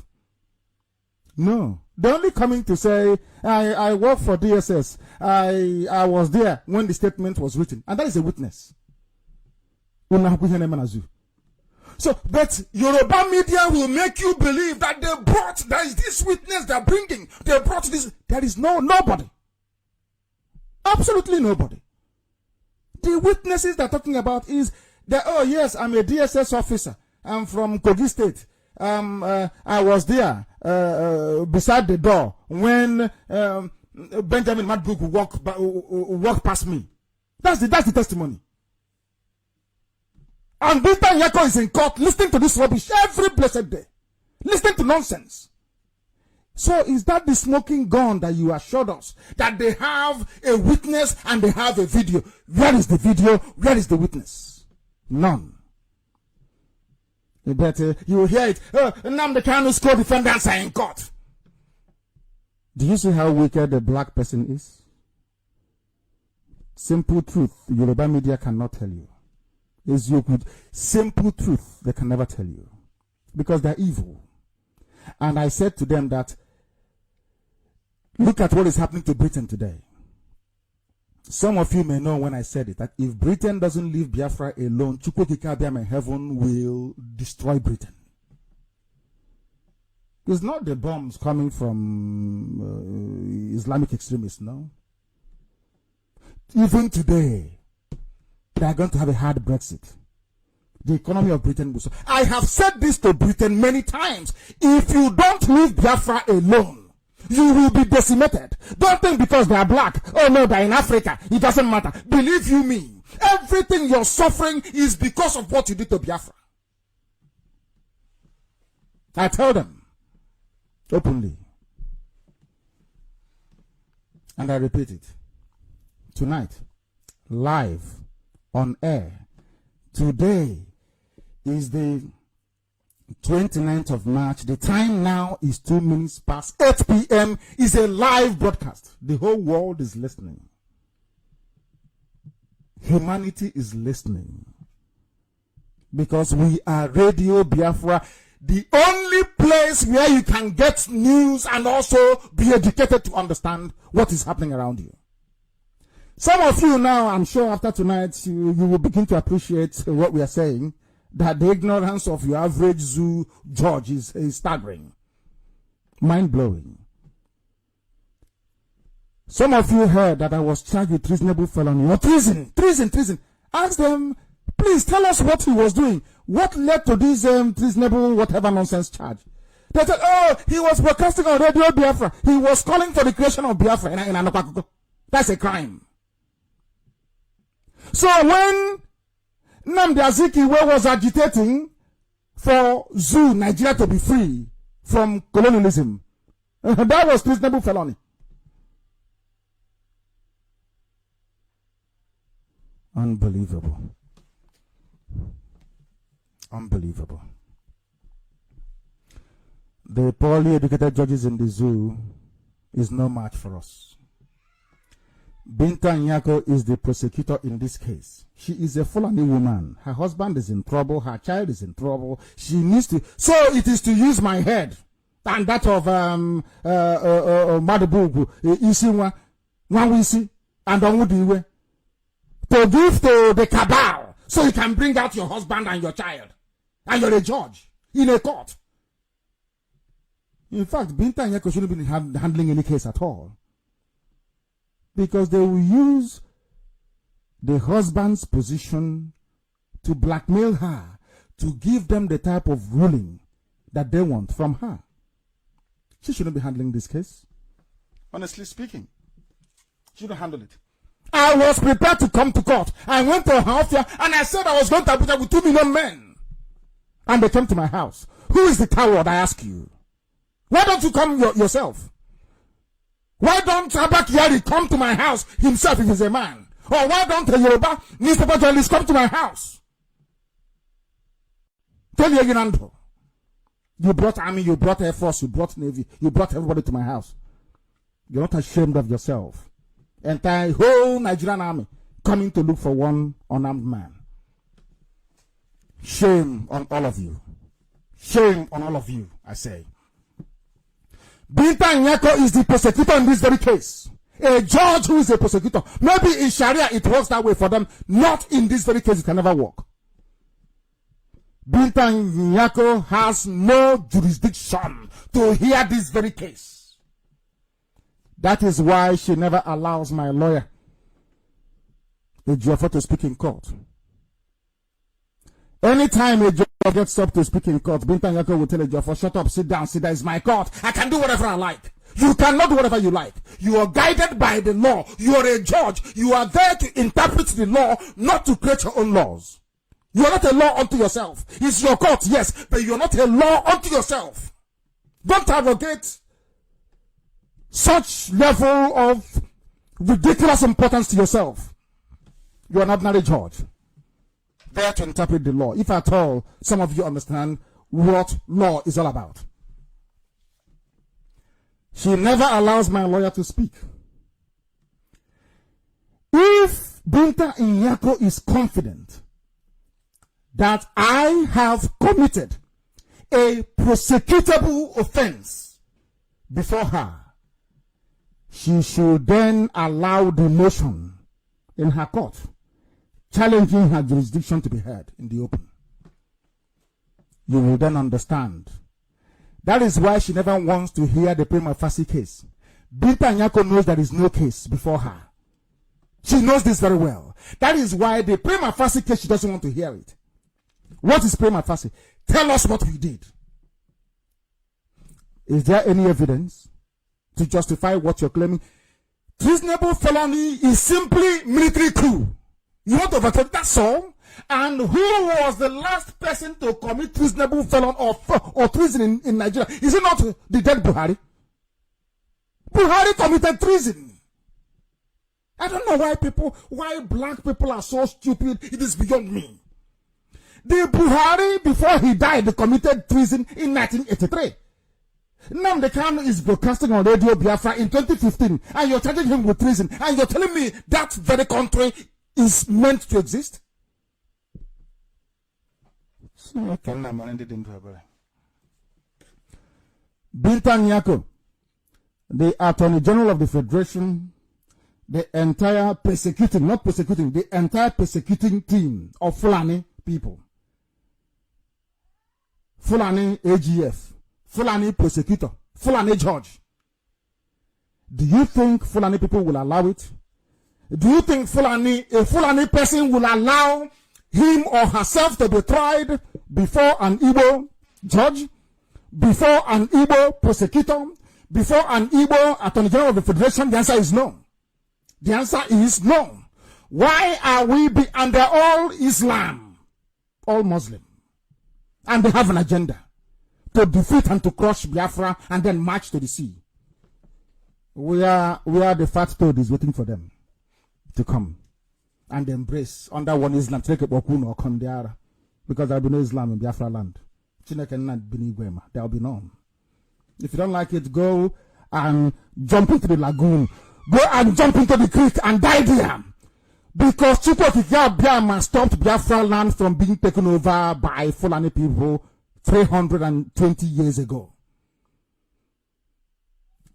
No. They're only coming to say, I work for DSS. I was there when the statement was written. And that is a witness. So, but Yoruba media will make you believe that there is this witness they're bringing. They brought this. There is nobody. Absolutely nobody. The witnesses they're talking about is that, oh yes, I'm a DSS officer. I'm from Kogi State. I was there, beside the door when, Benjamin Madbuk walked past me. That's the testimony. And Binta Nyako is in court listening to this rubbish every blessed day. Listening to nonsense. So is that the smoking gun that you assured us that they have a witness and they have a video? Where is the video? Where is the witness? None. You will hear it. Nnamdi Kanu's co-defendants are in court. Do you see how wicked a black person is? Simple truth, Yoruba media cannot tell you. Is your good simple truth they can never tell you. Because they're evil. And I said to them that, look at what is happening to Britain today. Some of you may know when I said it, that if Britain doesn't leave Biafra alone, Chukwukikabiam in heaven will destroy Britain. It's not the bombs coming from Islamic extremists, no. Even today, they are going to have a hard Brexit. The economy of Britain will... I have said this to Britain many times. If you don't leave Biafra alone, you will be decimated. Don't think because they are black, oh no, they're in Africa, it doesn't matter. Believe you me, everything you're suffering is because of what you did to Biafra. I tell them openly, and I repeat it tonight, live on air. Today is the 29th of March. The time now is 2 minutes past 8 p.m. Is a live broadcast. The whole world is listening. Humanity is listening. Because we are Radio Biafra, the only place where you can get news and also be educated to understand what is happening around you. Some of you now, I'm sure after tonight, you will begin to appreciate what we are saying, that the ignorance of your average zoo judge is staggering, mind-blowing. Some of you heard that I was charged with treasonable felony or treason. Ask them, please tell us what he was doing. What led to this treasonable whatever nonsense charge? They said, oh, he was broadcasting on Radio Biafra. He was calling for the creation of Biafra. That's a crime. So when Nnamdi Azikiwe was agitating for zoo, Nigeria to be free from colonialism, that was treasonable felony. Unbelievable. Unbelievable. The poorly educated judges in the zoo is no match for us. Binta Nyako is the prosecutor in this case. She is a Fulani woman. Her husband is in trouble. Her child is in trouble. She needs to... So it is to use my head and that of Madabugu, Isiwa, Nwawisi, and Onwudiwe to give to the cabal so you can bring out your husband and your child. And you're a judge in a court. In fact, Binta Nyako shouldn't be handling any case at all. Because they will use the husband's position to blackmail her, to give them the type of ruling that they want from her. She shouldn't be handling this case. Honestly speaking, she shouldn't handle it. I was prepared to come to court. I went to Hafia and I said I was going to Abuja with 2 million men. And they came to my house. Who is the coward, I ask you? Why don't you come yourself? Why don't Abba Kyari come to my house himself if he's a man? Or why don't a Yoruba newspaper journalist come to my house? Tell you again, you brought army, you brought Air Force, you brought Navy, you brought everybody to my house. You're not ashamed of yourself. Entire whole Nigerian army coming to look for one unarmed man. Shame on all of you. Shame on all of you, I say. Binta Nyako is the prosecutor in this very case. A judge who is a prosecutor. Maybe in Sharia it works that way for them. Not in this very case, it can never work. Binta Nyako has no jurisdiction to hear this very case. That is why she never allows my lawyer, Ejiofor, to speak in court. Anytime a judge gets up to speak in court, Binta Nyako will tell Ejiofor, shut up, sit down, it's my court. I can do whatever I like. You cannot do whatever you like. You are guided by the law. You are a judge. You are there to interpret the law, not to create your own laws. You are not a law unto yourself. It's your court, yes, but you are not a law unto yourself. Don't arrogate such level of ridiculous importance to yourself. You are an ordinary judge, there to interpret the law. If at all, some of you understand what law is all about. She never allows my lawyer to speak. If Binta Nyako is confident that I have committed a prosecutable offense before her. She should then allow the motion in her court challenging her jurisdiction to be heard in the open. You will then understand. That is why she never wants to hear the prima facie case. Binta Nyako knows there is no case before her. She knows this very well. That is why the prima facie case, she doesn't want to hear it. What is prima facie? Tell us what we did. Is there any evidence to justify what you're claiming? Treasonable felony is simply military coup. You want to overturn, that's all. And who was the last person to commit treasonable felony or treason in Nigeria? Is it not the dead Buhari? Buhari committed treason. I don't know why black people are so stupid. It is beyond me. The Buhari, before he died, committed treason in 1983. Nnamdi Kanu is broadcasting on Radio Biafra in 2015, and you're charging him with treason, and you're telling me that very country is meant to exist? Binta Nyako, the Attorney General of the Federation, the entire persecuting, not persecuting, the entire persecuting team of Fulani people, Fulani AGF, Fulani prosecutor, Fulani judge. Do you think Fulani people will allow it? Do you think a Fulani person will allow him or herself to be tried before an Igbo judge, before an Igbo prosecutor, before an Igbo Attorney General of the Federation? The answer is no. The answer is no. Why are we under all Islam, all Muslim, and they have an agenda to defeat and to crush Biafra and then march to the sea? We are the fat toad is waiting for them to come and embrace under one Islam. Take a Bokun or Kondiara, because there will be no Islam in Biafra land. There will be none. If you don't like it, go and jump into the lagoon. Go and jump into the creek and die there. Because Chukwuka stopped Biafra land from being taken over by Fulani people 320 years ago.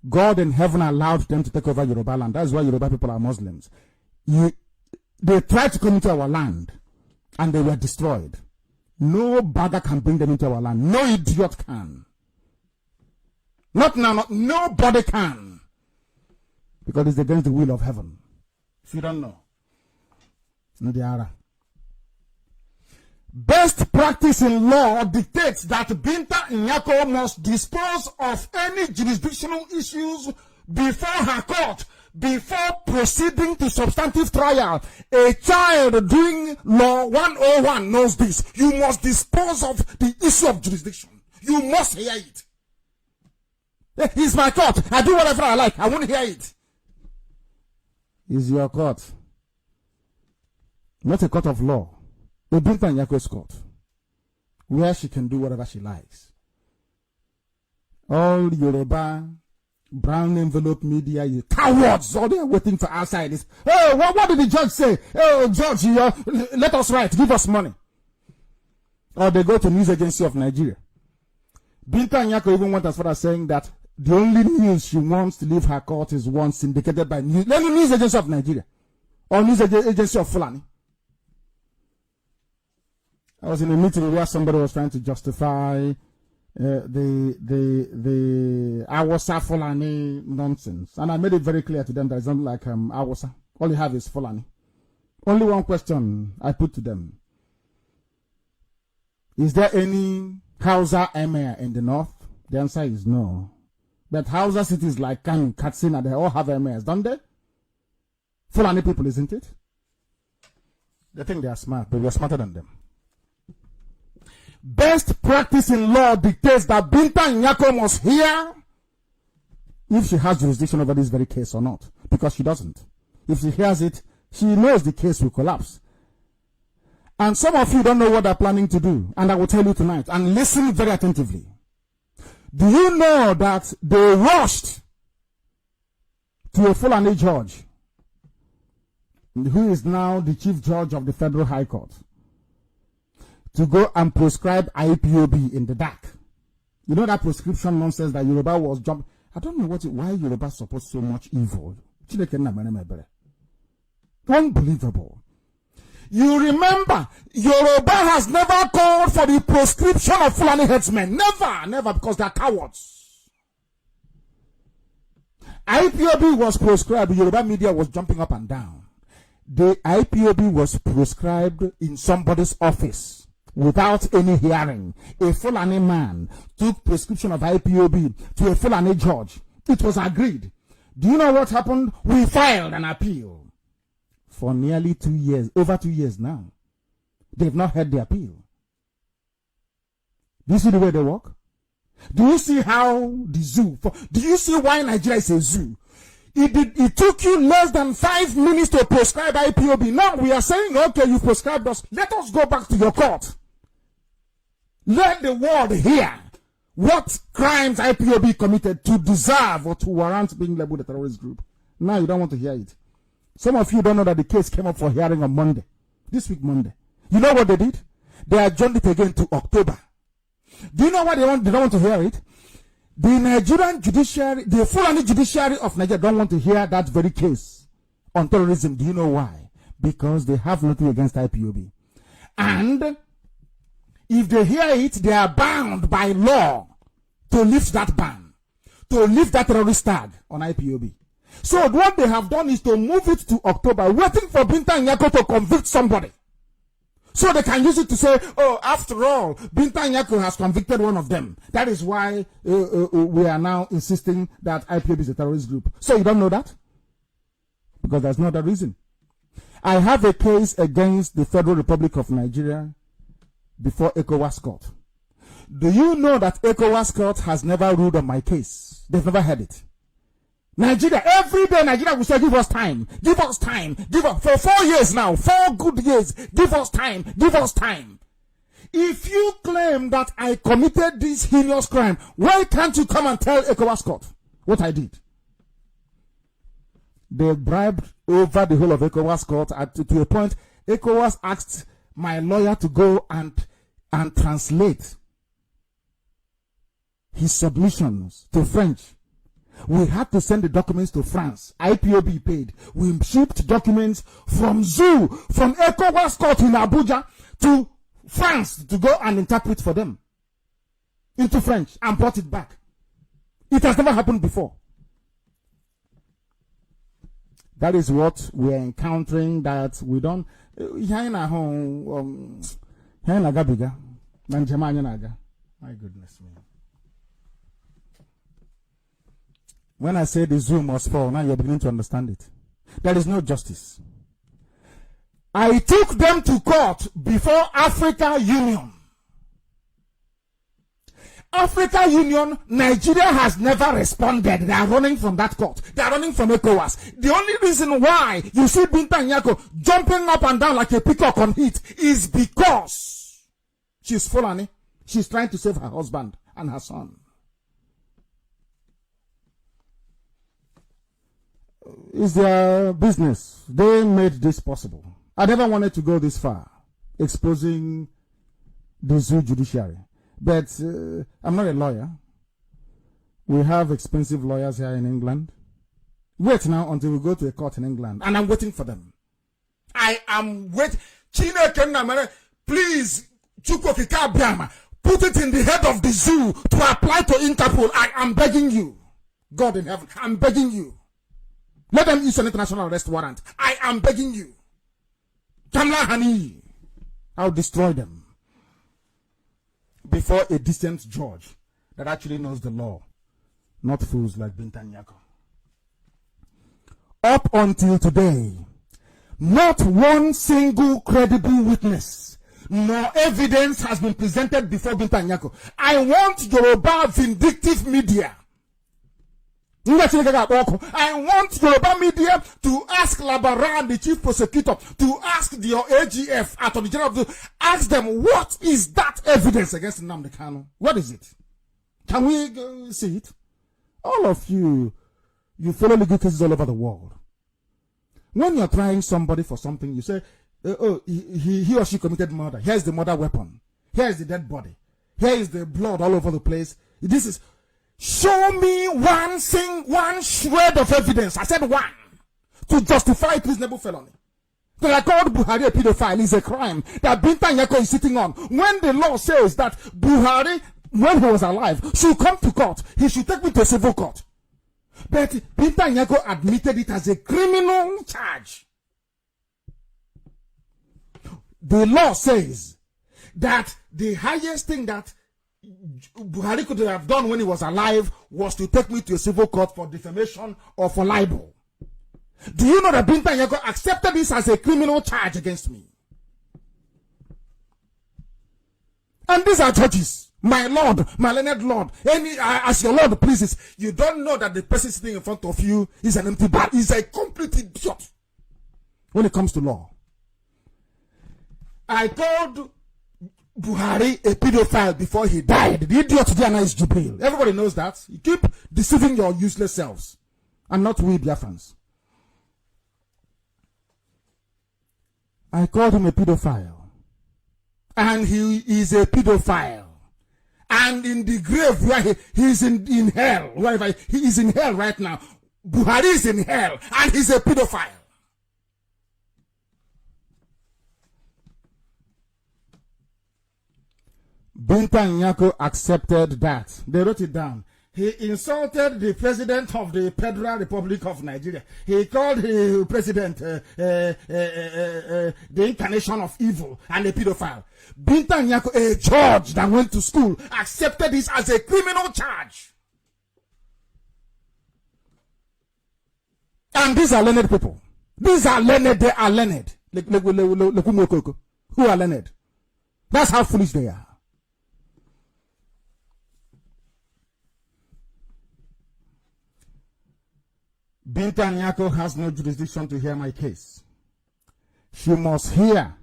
God in heaven allowed them to take over Yoruba land. That's why Yoruba people are Muslims. They tried to come into our land and they were destroyed. No beggar can bring them into our land. No idiot can. Not now, nobody can. Because it's against the will of heaven. If you don't know. Best practice in law dictates that Binta Nyako must dispose of any jurisdictional issues before her court, before proceeding to substantive trial. A child doing law 101 knows this. You must dispose of the issue of jurisdiction. You must hear it. It's my court. I do whatever I like. I won't hear it. It's your court. Not a court of law. The Binta Nyako's court, where she can do whatever she likes. All Yoruba, brown envelope media, you cowards, all they're waiting for outside is, oh, what did the judge say? Oh, judge, let us write, give us money. Or they go to News Agency of Nigeria. Binta Nyako even went as far as saying that the only news she wants to leave her court is one syndicated by News Agency of Nigeria or News Agency of Fulani. I was in a meeting where somebody was trying to justify the Awasa Fulani nonsense. And I made it very clear to them that it's not like Awasa. All you have is Fulani. Only one question I put to them. Is there any Hausa emir in the north? The answer is no. But Hausa cities like Kanu, Katsina, they all have emirs, don't they? Fulani people, isn't it? They think they are smart, but we're smarter than them. Best practice in law dictates that Binta Nyako must hear if she has jurisdiction over this very case or not, because she doesn't. If she hears it, she knows the case will collapse. And some of you don't know what they're planning to do, and I will tell you tonight, and listen very attentively. Do you know that they rushed to a Fulani judge who is now the Chief Judge of the Federal High Court, to go and prescribe IPOB in the dark. You know that prescription nonsense that Yoruba was jumping. I don't know why Yoruba supports so much evil. Unbelievable. You remember, Yoruba has never called for the proscription of Fulani headsmen. Never, because they are cowards. IPOB was proscribed. Yoruba media was jumping up and down. The IPOB was prescribed in somebody's office without any hearing. A Fulani man took prescription of IPOB to a Fulani judge. It was agreed. Do you know what happened? We filed an appeal. For nearly 2 years, over 2 years now. They've not heard the appeal. Do you see the way they work? Do you see how the zoo, do you see why Nigeria is a zoo? It took you less than 5 minutes to prescribe IPOB. Now we are saying, okay, you prescribed us. Let us go back to your court. Let the world hear what crimes IPOB committed to deserve or to warrant being labeled a terrorist group. Now you don't want to hear it. Some of you don't know that the case came up for hearing on Monday. This week, Monday. You know what they did? They adjourned it again to October. Do you know why they don't want to hear it? The Nigerian judiciary, the Fulani judiciary of Nigeria don't want to hear that very case on terrorism. Do you know why? Because they have nothing against IPOB. And if they hear it, they are bound by law to lift that ban, to lift that terrorist tag on IPOB. So what they have done is to move it to October, waiting for Binta Nyako to convict somebody. So they can use it to say, oh, after all, Binta Nyako has convicted one of them. That is why we are now insisting that IPOB is a terrorist group. So you don't know that? Because there's no other reason. I have a case against the Federal Republic of Nigeria before ECOWAS court. Do you know that ECOWAS court has never ruled on my case? They've never heard it. Nigeria, every day Nigeria will say, give us time, give us time, for 4 years now, 4 good years, give us time, give us time. If you claim that I committed this heinous crime, why can't you come and tell ECOWAS court what I did? They bribed over the whole of ECOWAS court to a point, ECOWAS asked my lawyer to go and translate his submissions to French. We had to send the documents to France. IPOB paid. We shipped documents from zoo, from ECOWAS court in Abuja to France to go and interpret for them into French and brought it back. It has never happened before. That is what we are encountering, that we don't. My goodness me. When I say the zoo must fall, now you're beginning to understand it. There is no justice. I took them to court before Africa Union. Africa Union, Nigeria has never responded. They are running from that court. They are running from ECOWAS. The only reason why you see Binta Nyako jumping up and down like a peacock on heat is because she's Fulani. She's trying to save her husband and her son. It's their business. They made this possible. I never wanted to go this far, exposing the zoo judiciary. But I'm not a lawyer. We have expensive lawyers here in England. Wait now until we go to a court in England. And I'm waiting for them. I am waiting. Please, put it in the head of the zoo to apply to Interpol. I am begging you. God in heaven, I'm begging you. Let them issue an international arrest warrant. I am begging you. Kamla Hani. I'll destroy them before a decent judge that actually knows the law. Not fools like Binta Nyako. Up until today, not one single credible witness nor evidence has been presented before Binta Nyako. I want Yoruba vindictive media. I want Yoruba media to ask Labaran, the chief prosecutor, to ask the AGF, Attorney General, ask them, what is that evidence against Nnamdi Kanu? What is it? Can we see it? All of you, you follow legal cases all over the world. When you're trying somebody for something, you say, oh, he or she committed murder. Here's the murder weapon. Here's the dead body. Here is the blood all over the place. This is, show me one shred of evidence. I said one. To justify treasonable felony. So I called Buhari a pedophile is a crime that Binta Nyako is sitting on. When the law says that Buhari, when he was alive, should come to court, he should take me to a civil court. But Binta Nyako admitted it as a criminal charge. The law says that the highest thing that Buhari could have done when he was alive was to take me to a civil court for defamation or for libel. Do you know that Binta Nyako accepted this as a criminal charge against me? And these are judges. My Lord, my learned Lord, as your Lord pleases, you don't know that the person sitting in front of you is an empty bag. He's a complete idiot when it comes to law. I called Buhari a pedophile before he died. The idiot Diana is Jubril. Everybody knows that. You keep deceiving your useless selves. And not we Biafrans. I called him a pedophile. And he is a pedophile. And in the grave where he is in hell, wherever he is in hell right now, Buhari is in hell and he's a pedophile. Binta Nyako accepted that. They wrote it down. He insulted the president of the Federal Republic of Nigeria. He called the president the incarnation of evil and a pedophile. Binta Nyako, a judge that went to school, accepted this as a criminal charge. And these are learned people. These are learned, they are learned. Who are learned? That's how foolish they are. Binta Nyako has no jurisdiction to hear my case. She must hear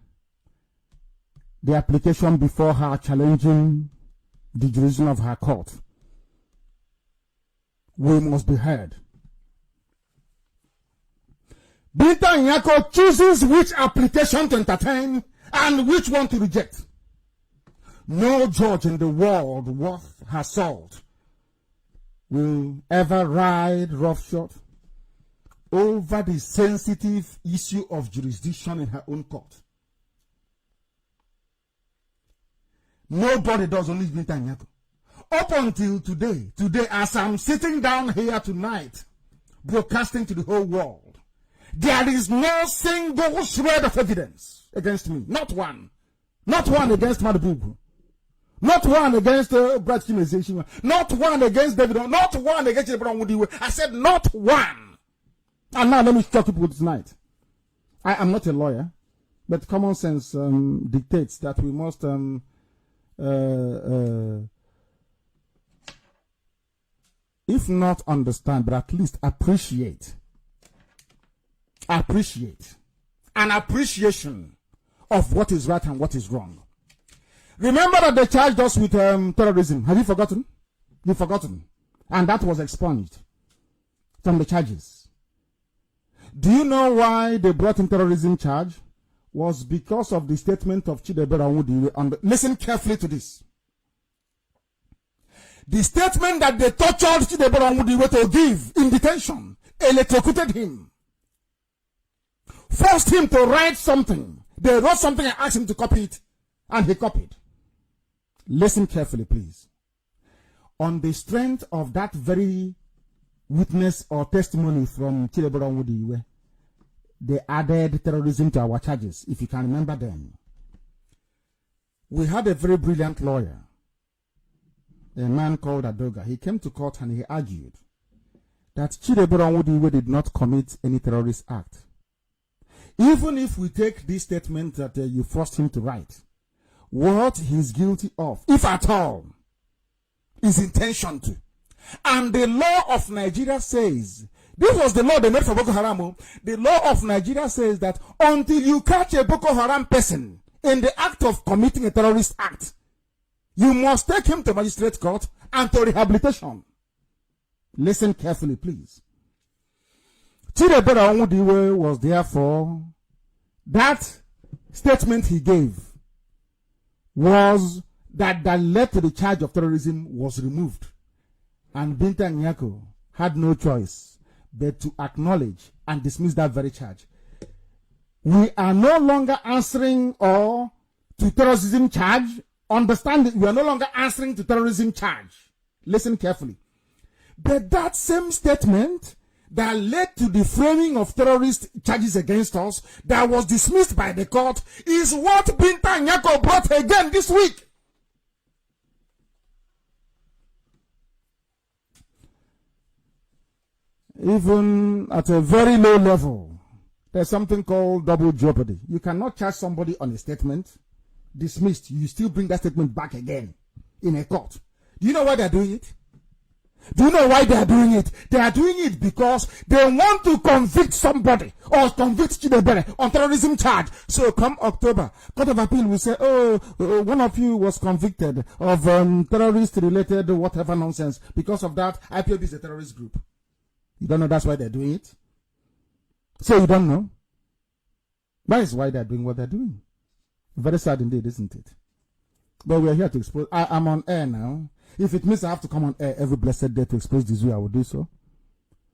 the application before her challenging the jurisdiction of her court. We must be heard. Binta Nyako chooses which application to entertain and which one to reject. No judge in the world worth her salt will ever ride roughshod over the sensitive issue of jurisdiction in her own court. Nobody does, only Binta Nyako. Up until today, as I'm sitting down here tonight, broadcasting to the whole world, there is no single shred of evidence against me. Not one. Not one against Madubugu. Not one against Brad Chimezie. Not one against David. Not one against Abraham Woodiwe. I said not one. And now let me talk to people tonight. I am not a lawyer, but common sense dictates that we must if not understand, but at least appreciate an appreciation of what is right and what is wrong. Remember that they charged us with terrorism. Have you forgotten? You've forgotten. And that was expunged from the charges. Do you know why they brought in terrorism charge? Was because of the statement of Chidebere Onwudiwe. Listen carefully to this. The statement that they tortured Chidebere Onwudiwe to give in detention, electrocuted him, forced him to write something. They wrote something and asked him to copy it, and he copied. Listen carefully, please. On the strength of that very witness or testimony from Chidebere Onwudiwe, they added terrorism to our charges, if you can remember them. We had a very brilliant lawyer, a man called Adoga. He came to court and he argued that Chidebere Onwudiwe did not commit any terrorist act. Even if we take this statement that you forced him to write, what he's guilty of, if at all, is intention to. And the law of Nigeria says, this was the law they made for Boko Haram. The law of Nigeria says that until you catch a Boko Haram person in the act of committing a terrorist act, you must take him to magistrate court and to rehabilitation. Listen carefully, please. Chidebere Onwudiwe was therefore, that statement he gave was that led to the charge of terrorism was removed. And Binta Nyako had no choice but to acknowledge and dismiss that very charge. We are no longer answering to terrorism charge. Understand it, we are no longer answering to terrorism charge. Listen carefully. But that same statement that led to the framing of terrorist charges against us, that was dismissed by the court, is what Binta Nyako brought again this week. Even at a very low level, there's something called double jeopardy. You cannot charge somebody on a statement, dismissed, you still bring that statement back again in a court. Do you know why they're doing it? Do you know why they are doing it? They are doing it because they want to convict somebody or convict Chidebere on terrorism charge. So come October, Court of Appeal will say, one of you was convicted of terrorist-related whatever nonsense. Because of that, Ipob is a terrorist group. You don't know that's why they're doing it? So you don't know? That is why they're doing what they're doing. Very sad indeed, isn't it? But we're here to expose. I'm on air now. If it means I have to come on air every blessed day to expose this way, I will do so.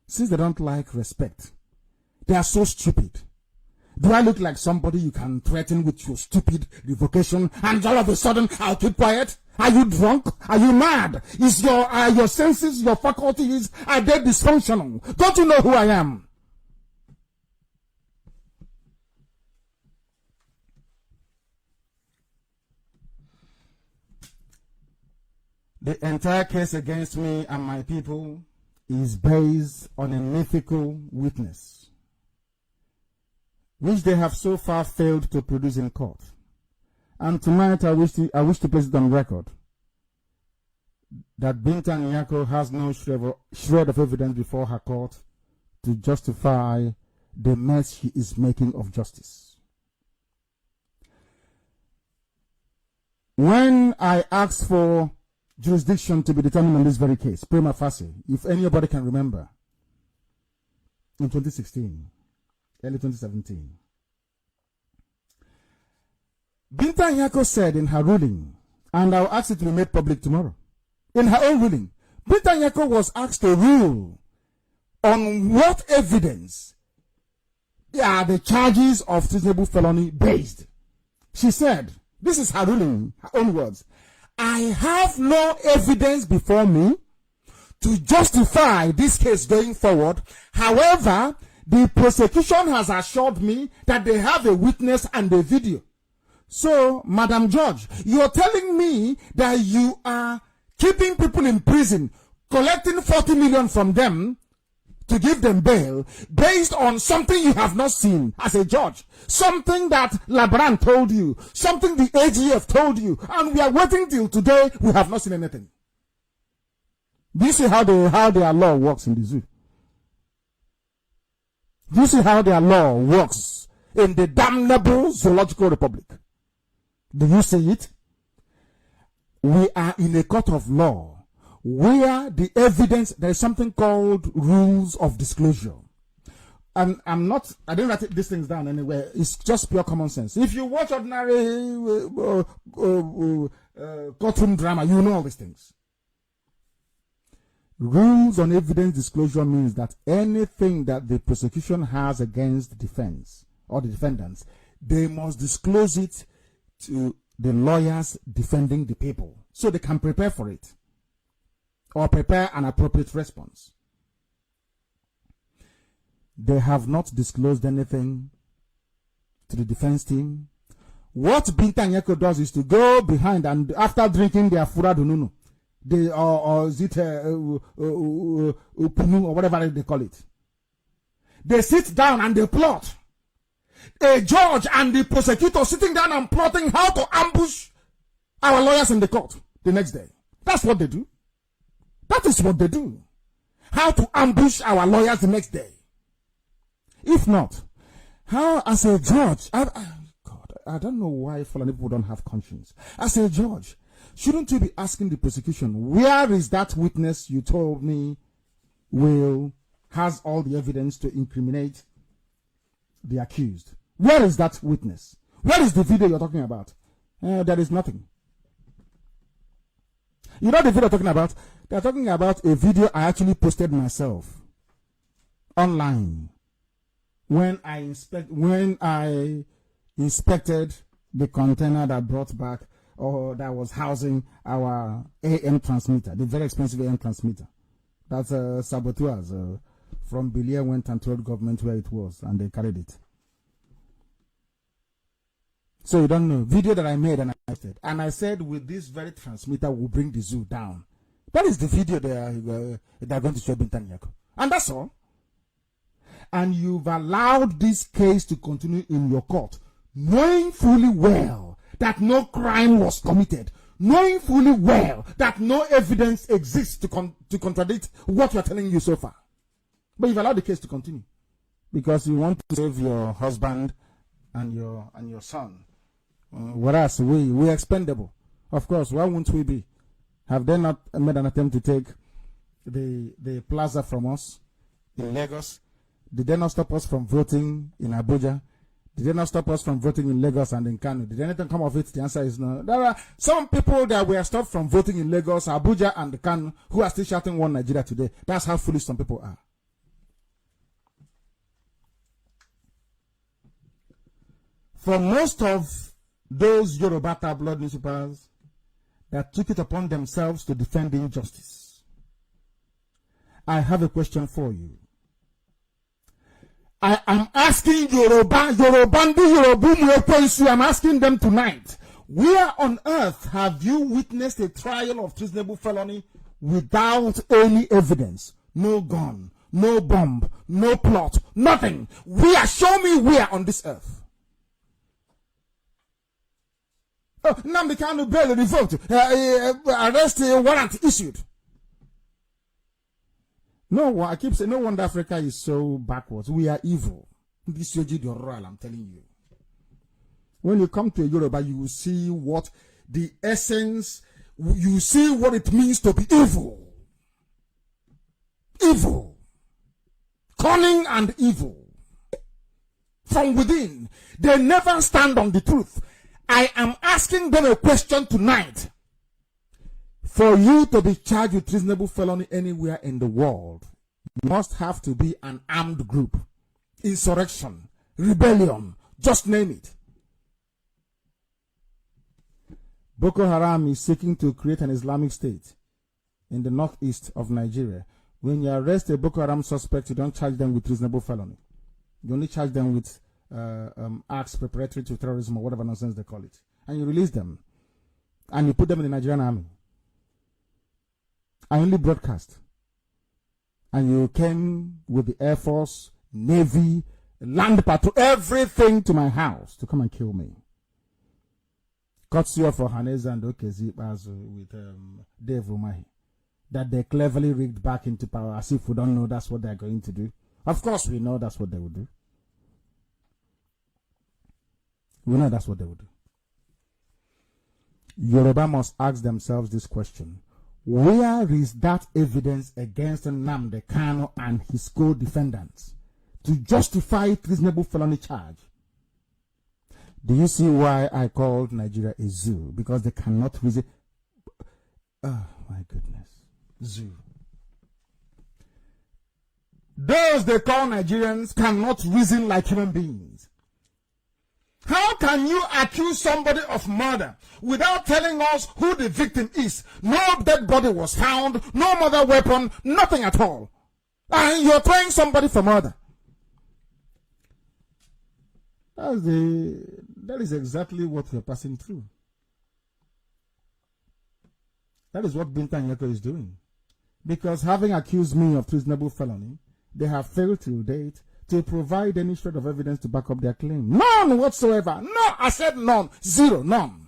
Since they don't like respect, they are so stupid. Do I look like somebody you can threaten with your stupid revocation and all of a sudden I'll keep quiet? Are you drunk? Are you mad? Is your senses, your faculties, are they dysfunctional? Don't you know who I am? The entire case against me and my people is based on a mythical witness, which they have so far failed to produce in court. And tonight I wish to place it on record that Binta Nyako has no shred of evidence before her court to justify the mess she is making of justice. When I asked for jurisdiction to be determined on this very case, prima facie, if anybody can remember, in 2016, early 2017, Binta Nyako said in her ruling, and I'll ask it to be made public tomorrow, in her own ruling, Binta Nyako was asked to rule on what evidence are the charges of treasonable felony based. She said, this is her ruling, her own words, I have no evidence before me to justify this case going forward. However, the prosecution has assured me that they have a witness and a video. So, Madam Judge, you're telling me that you are keeping people in prison, collecting 40 million from them to give them bail based on something you have not seen as a judge, something that Labran told you, something the AGF told you, and we are waiting till today, we have not seen anything. Do you see how their law works in the zoo? Do you see how their law works in the damnable zoological republic? Do you see it? We are in a court of law where the evidence, there is something called rules of disclosure. And I didn't write these things down anywhere. It's just pure common sense. If you watch ordinary courtroom drama, you know all these things. Rules on evidence disclosure means that anything that the prosecution has against the defense or the defendants, they must disclose it to the lawyers defending the people so they can prepare for it or prepare an appropriate response. They have not disclosed anything to the defense team. What Binta Nyako does is to go behind and after drinking their fura dununu, or is it upunu or whatever they call it, they sit down and they plot. A judge and the prosecutor sitting down and plotting how to ambush our lawyers in the court the next day. That's what they do. That is what they do. How to ambush our lawyers the next day. If not, how as a judge, God, I don't know why Fulani people don't have conscience. As a judge, shouldn't you be asking the prosecution, where is that witness you told me will has all the evidence to incriminate the accused. Where is that witness? Where is the video you're talking about? There is nothing. You know the video they're talking about? They're talking about a video I actually posted myself online when I inspected the container that brought back or that was housing our AM transmitter, the very expensive AM transmitter. That's saboteurs from Belier went and told government where it was, and they carried it. So you don't know. Video that I made and I posted. And I said, with this very transmitter, we'll bring the zoo down. That is the video they are going to show Bintan Yako. And that's all. And you've allowed this case to continue in your court, knowing fully well that no crime was committed, knowing fully well that no evidence exists to contradict what we're telling you so far. But you've allowed the case to continue because you want to save your husband and your son. Whereas we're expendable. Of course, why won't we be? Have they not made an attempt to take the plaza from us in Lagos? Did they not stop us from voting in Abuja? Did they not stop us from voting in Lagos and in Kanu? Did anything come of it? The answer is no. There are some people that were stopped from voting in Lagos, Abuja, and Kanu who are still shouting one Nigeria today. That's how foolish some people are. For most of those Yoruba tabloid newspapers that took it upon themselves to defend injustice, I have a question for you. I am asking I'm asking them tonight, where on earth have you witnessed a trial of treasonable felony without any evidence? No gun, no bomb, no plot, nothing. Show me where on this earth. Oh, Nnamdi Kanu bail revoked, arrest warrant issued. No, I keep saying, no wonder Africa is so backwards. We are evil. This is the royal, I'm telling you. When you come to Yoruba, you will see what the essence, you see what it means to be evil. Evil. Cunning and evil. From within. They never stand on the truth. I am asking them a question tonight. For you to be charged with treasonable felony anywhere in the world, you must have to be an armed group, insurrection, rebellion, just name it. Boko Haram is seeking to create an Islamic state in the northeast of Nigeria. When you arrest a Boko Haram suspect, you don't charge them with treasonable felony. You only charge them with acts preparatory to terrorism or whatever nonsense they call it. And you release them. And you put them in the Nigerian army. I only broadcast. And you came with the Air Force, Navy, Land Patrol, everything to my house to come and kill me. Courtesy of Ohaneze and Okezi with Dave Umahi. That they cleverly rigged back into power as if we don't know that's what they're going to do. Of course we know that's what they will do. We know that's what they will do. Yoruba must ask themselves this question. Where is that evidence against Nnamdi Kanu and his co-defendants to justify treasonable felony charge? Do you see why I called Nigeria a zoo? Because they cannot reason. Oh my goodness. Zoo. Those they call Nigerians cannot reason like human beings. How can you accuse somebody of murder without telling us who the victim is? No dead body was found, no murder weapon, nothing at all. And you're trying somebody for murder. That is exactly what we're passing through. That is what Bintan Yako is doing. Because having accused me of treasonable felony, they have failed to date to provide any shred of evidence to back up their claim. None whatsoever. No, I said none. Zero, none.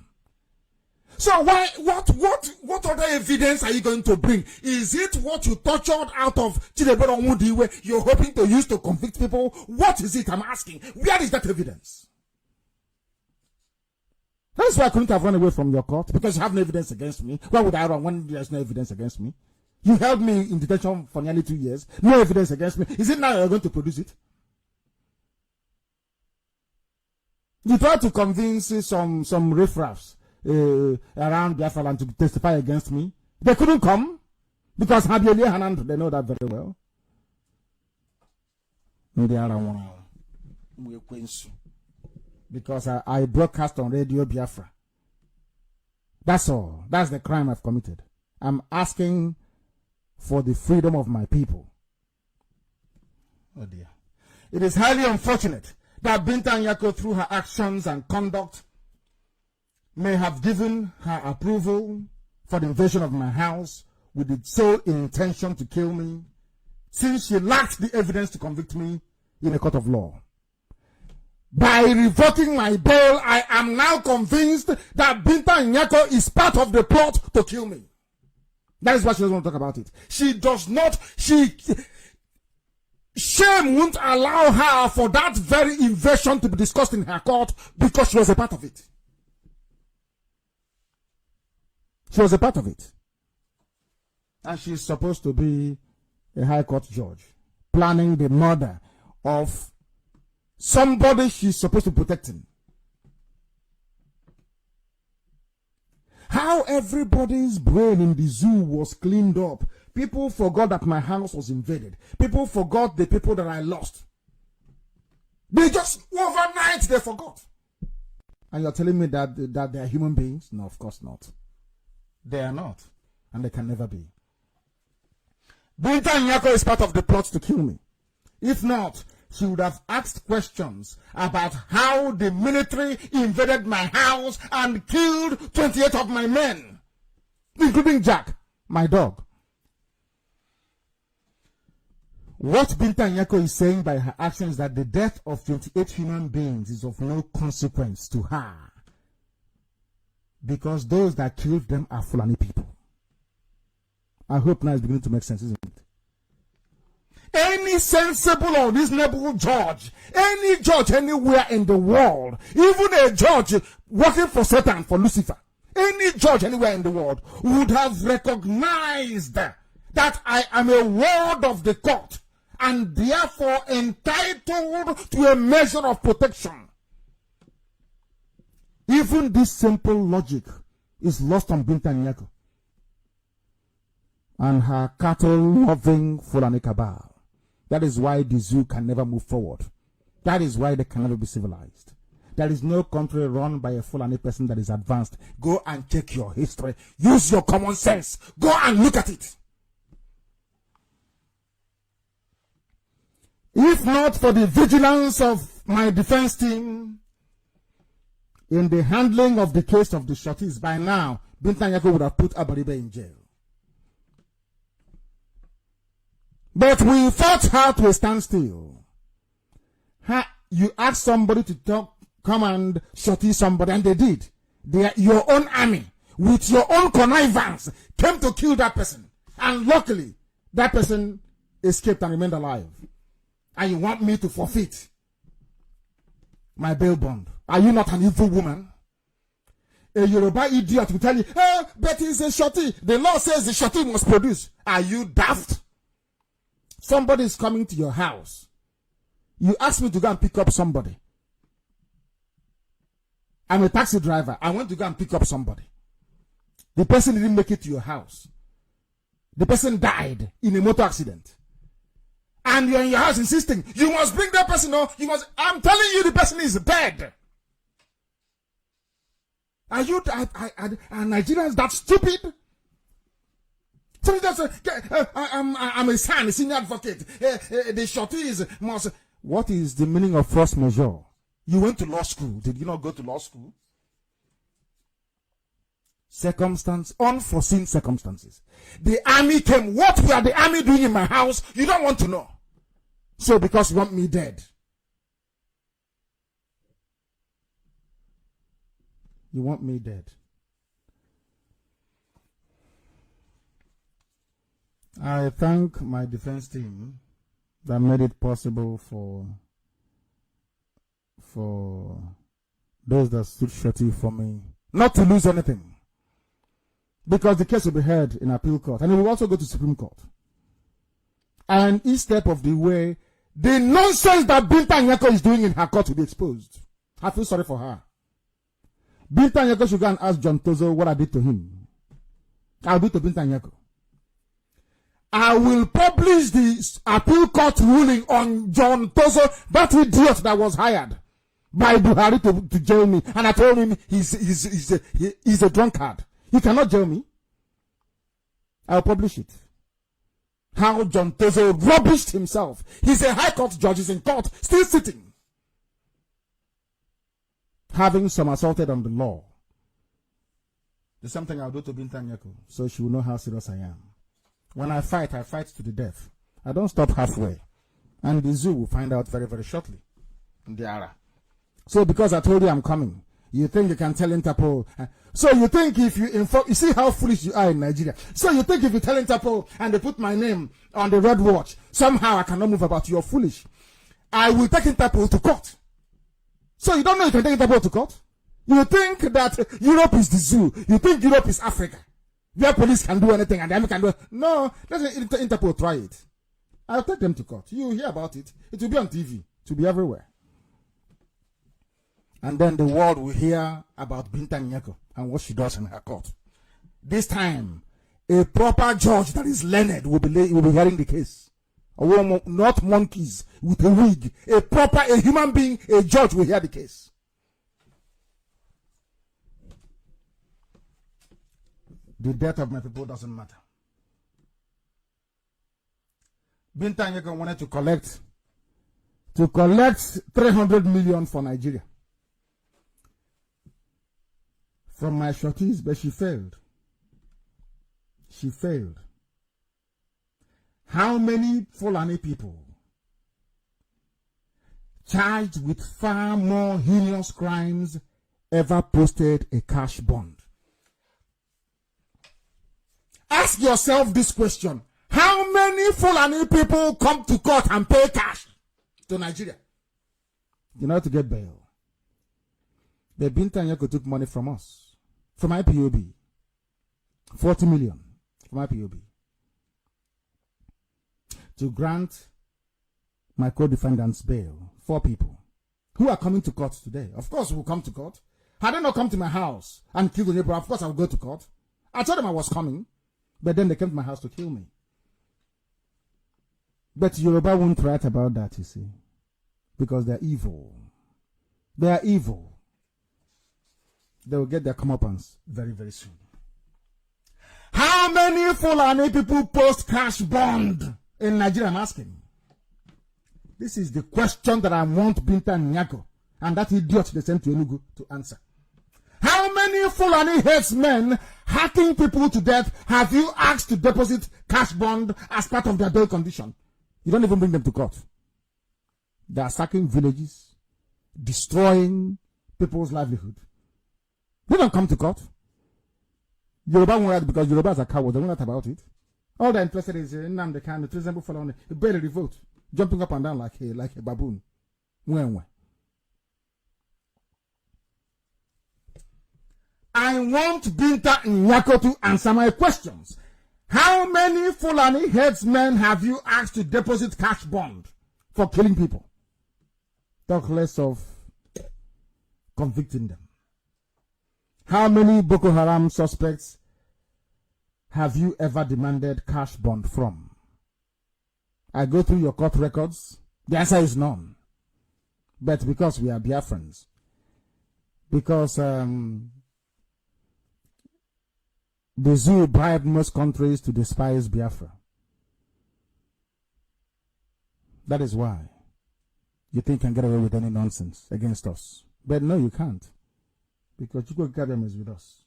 So what other evidence are you going to bring? Is it what you tortured out of Chidebere Onwudiwe you're hoping to use to convict people? What is it, I'm asking? Where is that evidence? That's why I couldn't have run away from your court, because you have no evidence against me. Why would I run when there's no evidence against me? You held me in detention for nearly 2 years. No evidence against me. Is it now you're going to produce it? You tried to convince some riffraffs around Biafra land to testify against me. They couldn't come because Habioli Hanand, they know that very well. Because I broadcast on Radio Biafra. That's all. That's the crime I've committed. I'm asking for the freedom of my people. Oh dear. It is highly unfortunate that Binta Nyako, through her actions and conduct, may have given her approval for the invasion of my house with the sole intention to kill me, since she lacked the evidence to convict me in a court of law. By revoking my bail, I am now convinced that Binta Nyako is part of the plot to kill me. That is why she doesn't want to talk about it. She does not, shame won't allow her for that very invasion to be discussed in her court because she was a part of it. She was a part of it. And she's supposed to be a high court judge, planning the murder of somebody she's supposed to be protecting. How everybody's brain in the zoo was cleaned up. People forgot that my house was invaded. People forgot the people that I lost. They just, overnight, they forgot. And you're telling me that they are human beings? No, of course not. They are not. And they can never be. Binta Nyako is part of the plot to kill me. If not, she would have asked questions about how the military invaded my house and killed 28 of my men, including Jack, my dog. What Binta Nyako is saying by her actions is that the death of 28 human beings is of no consequence to her, because those that killed them are Fulani people. I hope now it's beginning to make sense, isn't it? Any sensible or reasonable judge, any judge anywhere in the world, even a judge working for Satan, for Lucifer, any judge anywhere in the world would have recognized that I am a ward of the court and therefore entitled to a measure of protection. Even this simple logic is lost on Binta Nyako and her cattle-loving Fulani cabal. That is why the zoo can never move forward. That is why they can never be civilized. There is no country run by a Fulani person that is advanced. Go and check your history. Use your common sense. Go and look at it. If not for the vigilance of my defense team in the handling of the case of the shorties, by now, Binta Nyako would have put Abaribe in jail. But we fought her to a standstill. You asked somebody to come and shorty somebody, and they did. Your own army, with your own connivance, came to kill that person. And luckily, that person escaped and remained alive. And you want me to forfeit my bail bond? Are you not an evil woman? A Yoruba idiot will tell you, but it's a shorty. The law says the shorty must produce. Are you daft? Somebody is coming to your house. You ask me to go and pick up somebody. I'm a taxi driver. I want to go and pick up somebody. The person didn't make it to your house. The person died in a motor accident. And you're in your house insisting, you must bring that person on. I'm telling you, the person is dead. Are Nigerians that stupid? So I'm a son, a senior advocate. The shorty must. What is the meaning of force majeure? You went to law school. Did you not go to law school? Unforeseen circumstances. The army came. What were the army doing in my house? You don't want to know. So because you want me dead. You want me dead. I thank my defense team that made it possible for those that stood shorty for me not to lose anything. because the case will be heard in appeal court, and it will also go to Supreme Court. And each step of the way, the nonsense that Binta Nyako is doing in her court will be exposed. I feel sorry for her. Binta Nyako should go and ask John Tozo what I did to him. I'll do to Binta Nyako. I will publish the appeal court ruling on John Tozo, that idiot that was hired by Buhari to jail me. And I told him he's a drunkard. He cannot jail me. I'll publish it. How John Tozo rubbished himself. He's a high court judge, he's in court, still sitting, having somersaulted on the law. The same thing I'll do to Binta Nyako, so she will know how serious I am. When I fight to the death. I don't stop halfway. And the zoo will find out very, very shortly. So because I told you I'm coming, you think you can tell Interpol. So you think if you inform, you see how foolish you are in Nigeria. So you think if you tell Interpol and they put my name on the red watch, somehow I cannot move about. You're foolish. I will take Interpol to court. So you don't know you can take Interpol to court? You think that Europe is the zoo. You think Europe is Africa, where police can do anything and the army can do it. No, let Interpol try it. I'll take them to court. You hear about it. It will be on TV. It will be everywhere. And then the world will hear about Binta Nyako and what she does in her court. This time, a proper judge that is learned will be hearing the case. Not monkeys with a wig. A human being, a judge will hear the case. The death of my people doesn't matter. Binta Nyako wanted to collect 300 million for Nigeria from my shorties, but she failed. She failed. How many Fulani people charged with far more heinous crimes ever posted a cash bond? Ask yourself this question. How many Fulani people come to court and pay cash to Nigeria? You know how to get bail. The Binta Nyako took money from us. From IPOB, 40 million from IPOB, to grant my co-defendants bail. 4 people who are coming to court today. Of course, will come to court. Had they not come to my house and killed the neighbor, of course I will go to court. I told them I was coming, but then they came to my house to kill me. But Yoruba won't write about that, you see, because they're evil. They are evil. They will get their comeuppance very, very soon. How many Fulani people post cash bond in Nigeria? I'm asking. This is the question that I want Binta Nyako and that idiot they sent to Enugu to answer. How many Fulani headsmen hacking people to death have you asked to deposit cash bond as part of their bail condition? You don't even bring them to court. They are sacking villages, destroying people's livelihood. They don't come to court. Yoruba won't write because Yoruba is a coward. They won't write about it. All they're interested is Nnamdi Kanu, reasonable following, barely revolt, jumping up and down like a baboon. I want Binta Nyako to answer my questions. How many Fulani headsmen have you asked to deposit cash bond for killing people? Talk less of convicting them. How many Boko Haram suspects have you ever demanded cash bond from? I go through your court records. The answer is none. But because we are Biafrans, because the zoo bribed most countries to despise Biafra. That is why you think you can get away with any nonsense against us. But no, you can't. Because Chukwu Academy is with us.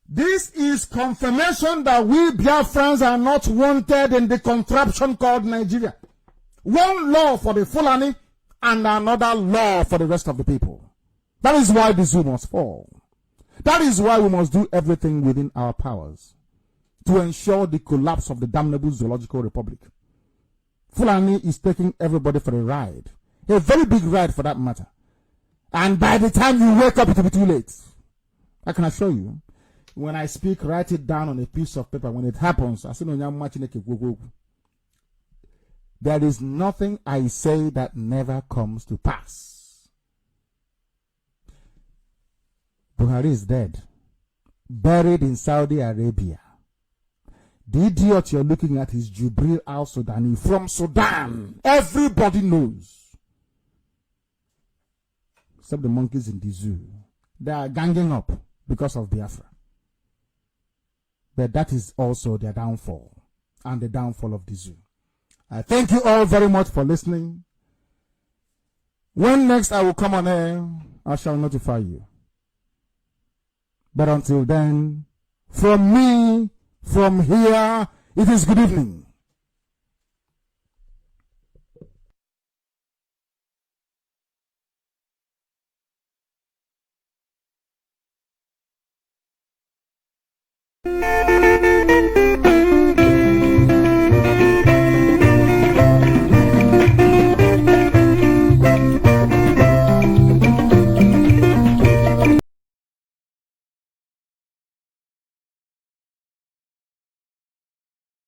This is confirmation that we Biafrans are not wanted in the contraption called Nigeria. One law for the Fulani and another law for the rest of the people. That is why the zoo must fall. That is why we must do everything within our powers to ensure the collapse of the damnable zoological republic. Fulani is taking everybody for a ride. A very big ride for that matter. And by the time you wake up, it will be too late. I can assure you. When I speak, write it down on a piece of paper. When it happens, I say, there is nothing I say that never comes to pass. Buhari is dead, buried in Saudi Arabia. The idiot you're looking at is Jubril al-Sudani from Sudan. Everybody knows. Except the monkeys in the zoo. They are ganging up because of Biafra. But that is also their downfall and the downfall of the zoo. I thank you all very much for listening. When next I will come on air, I shall notify you. But until then, from me, from here, it is good evening.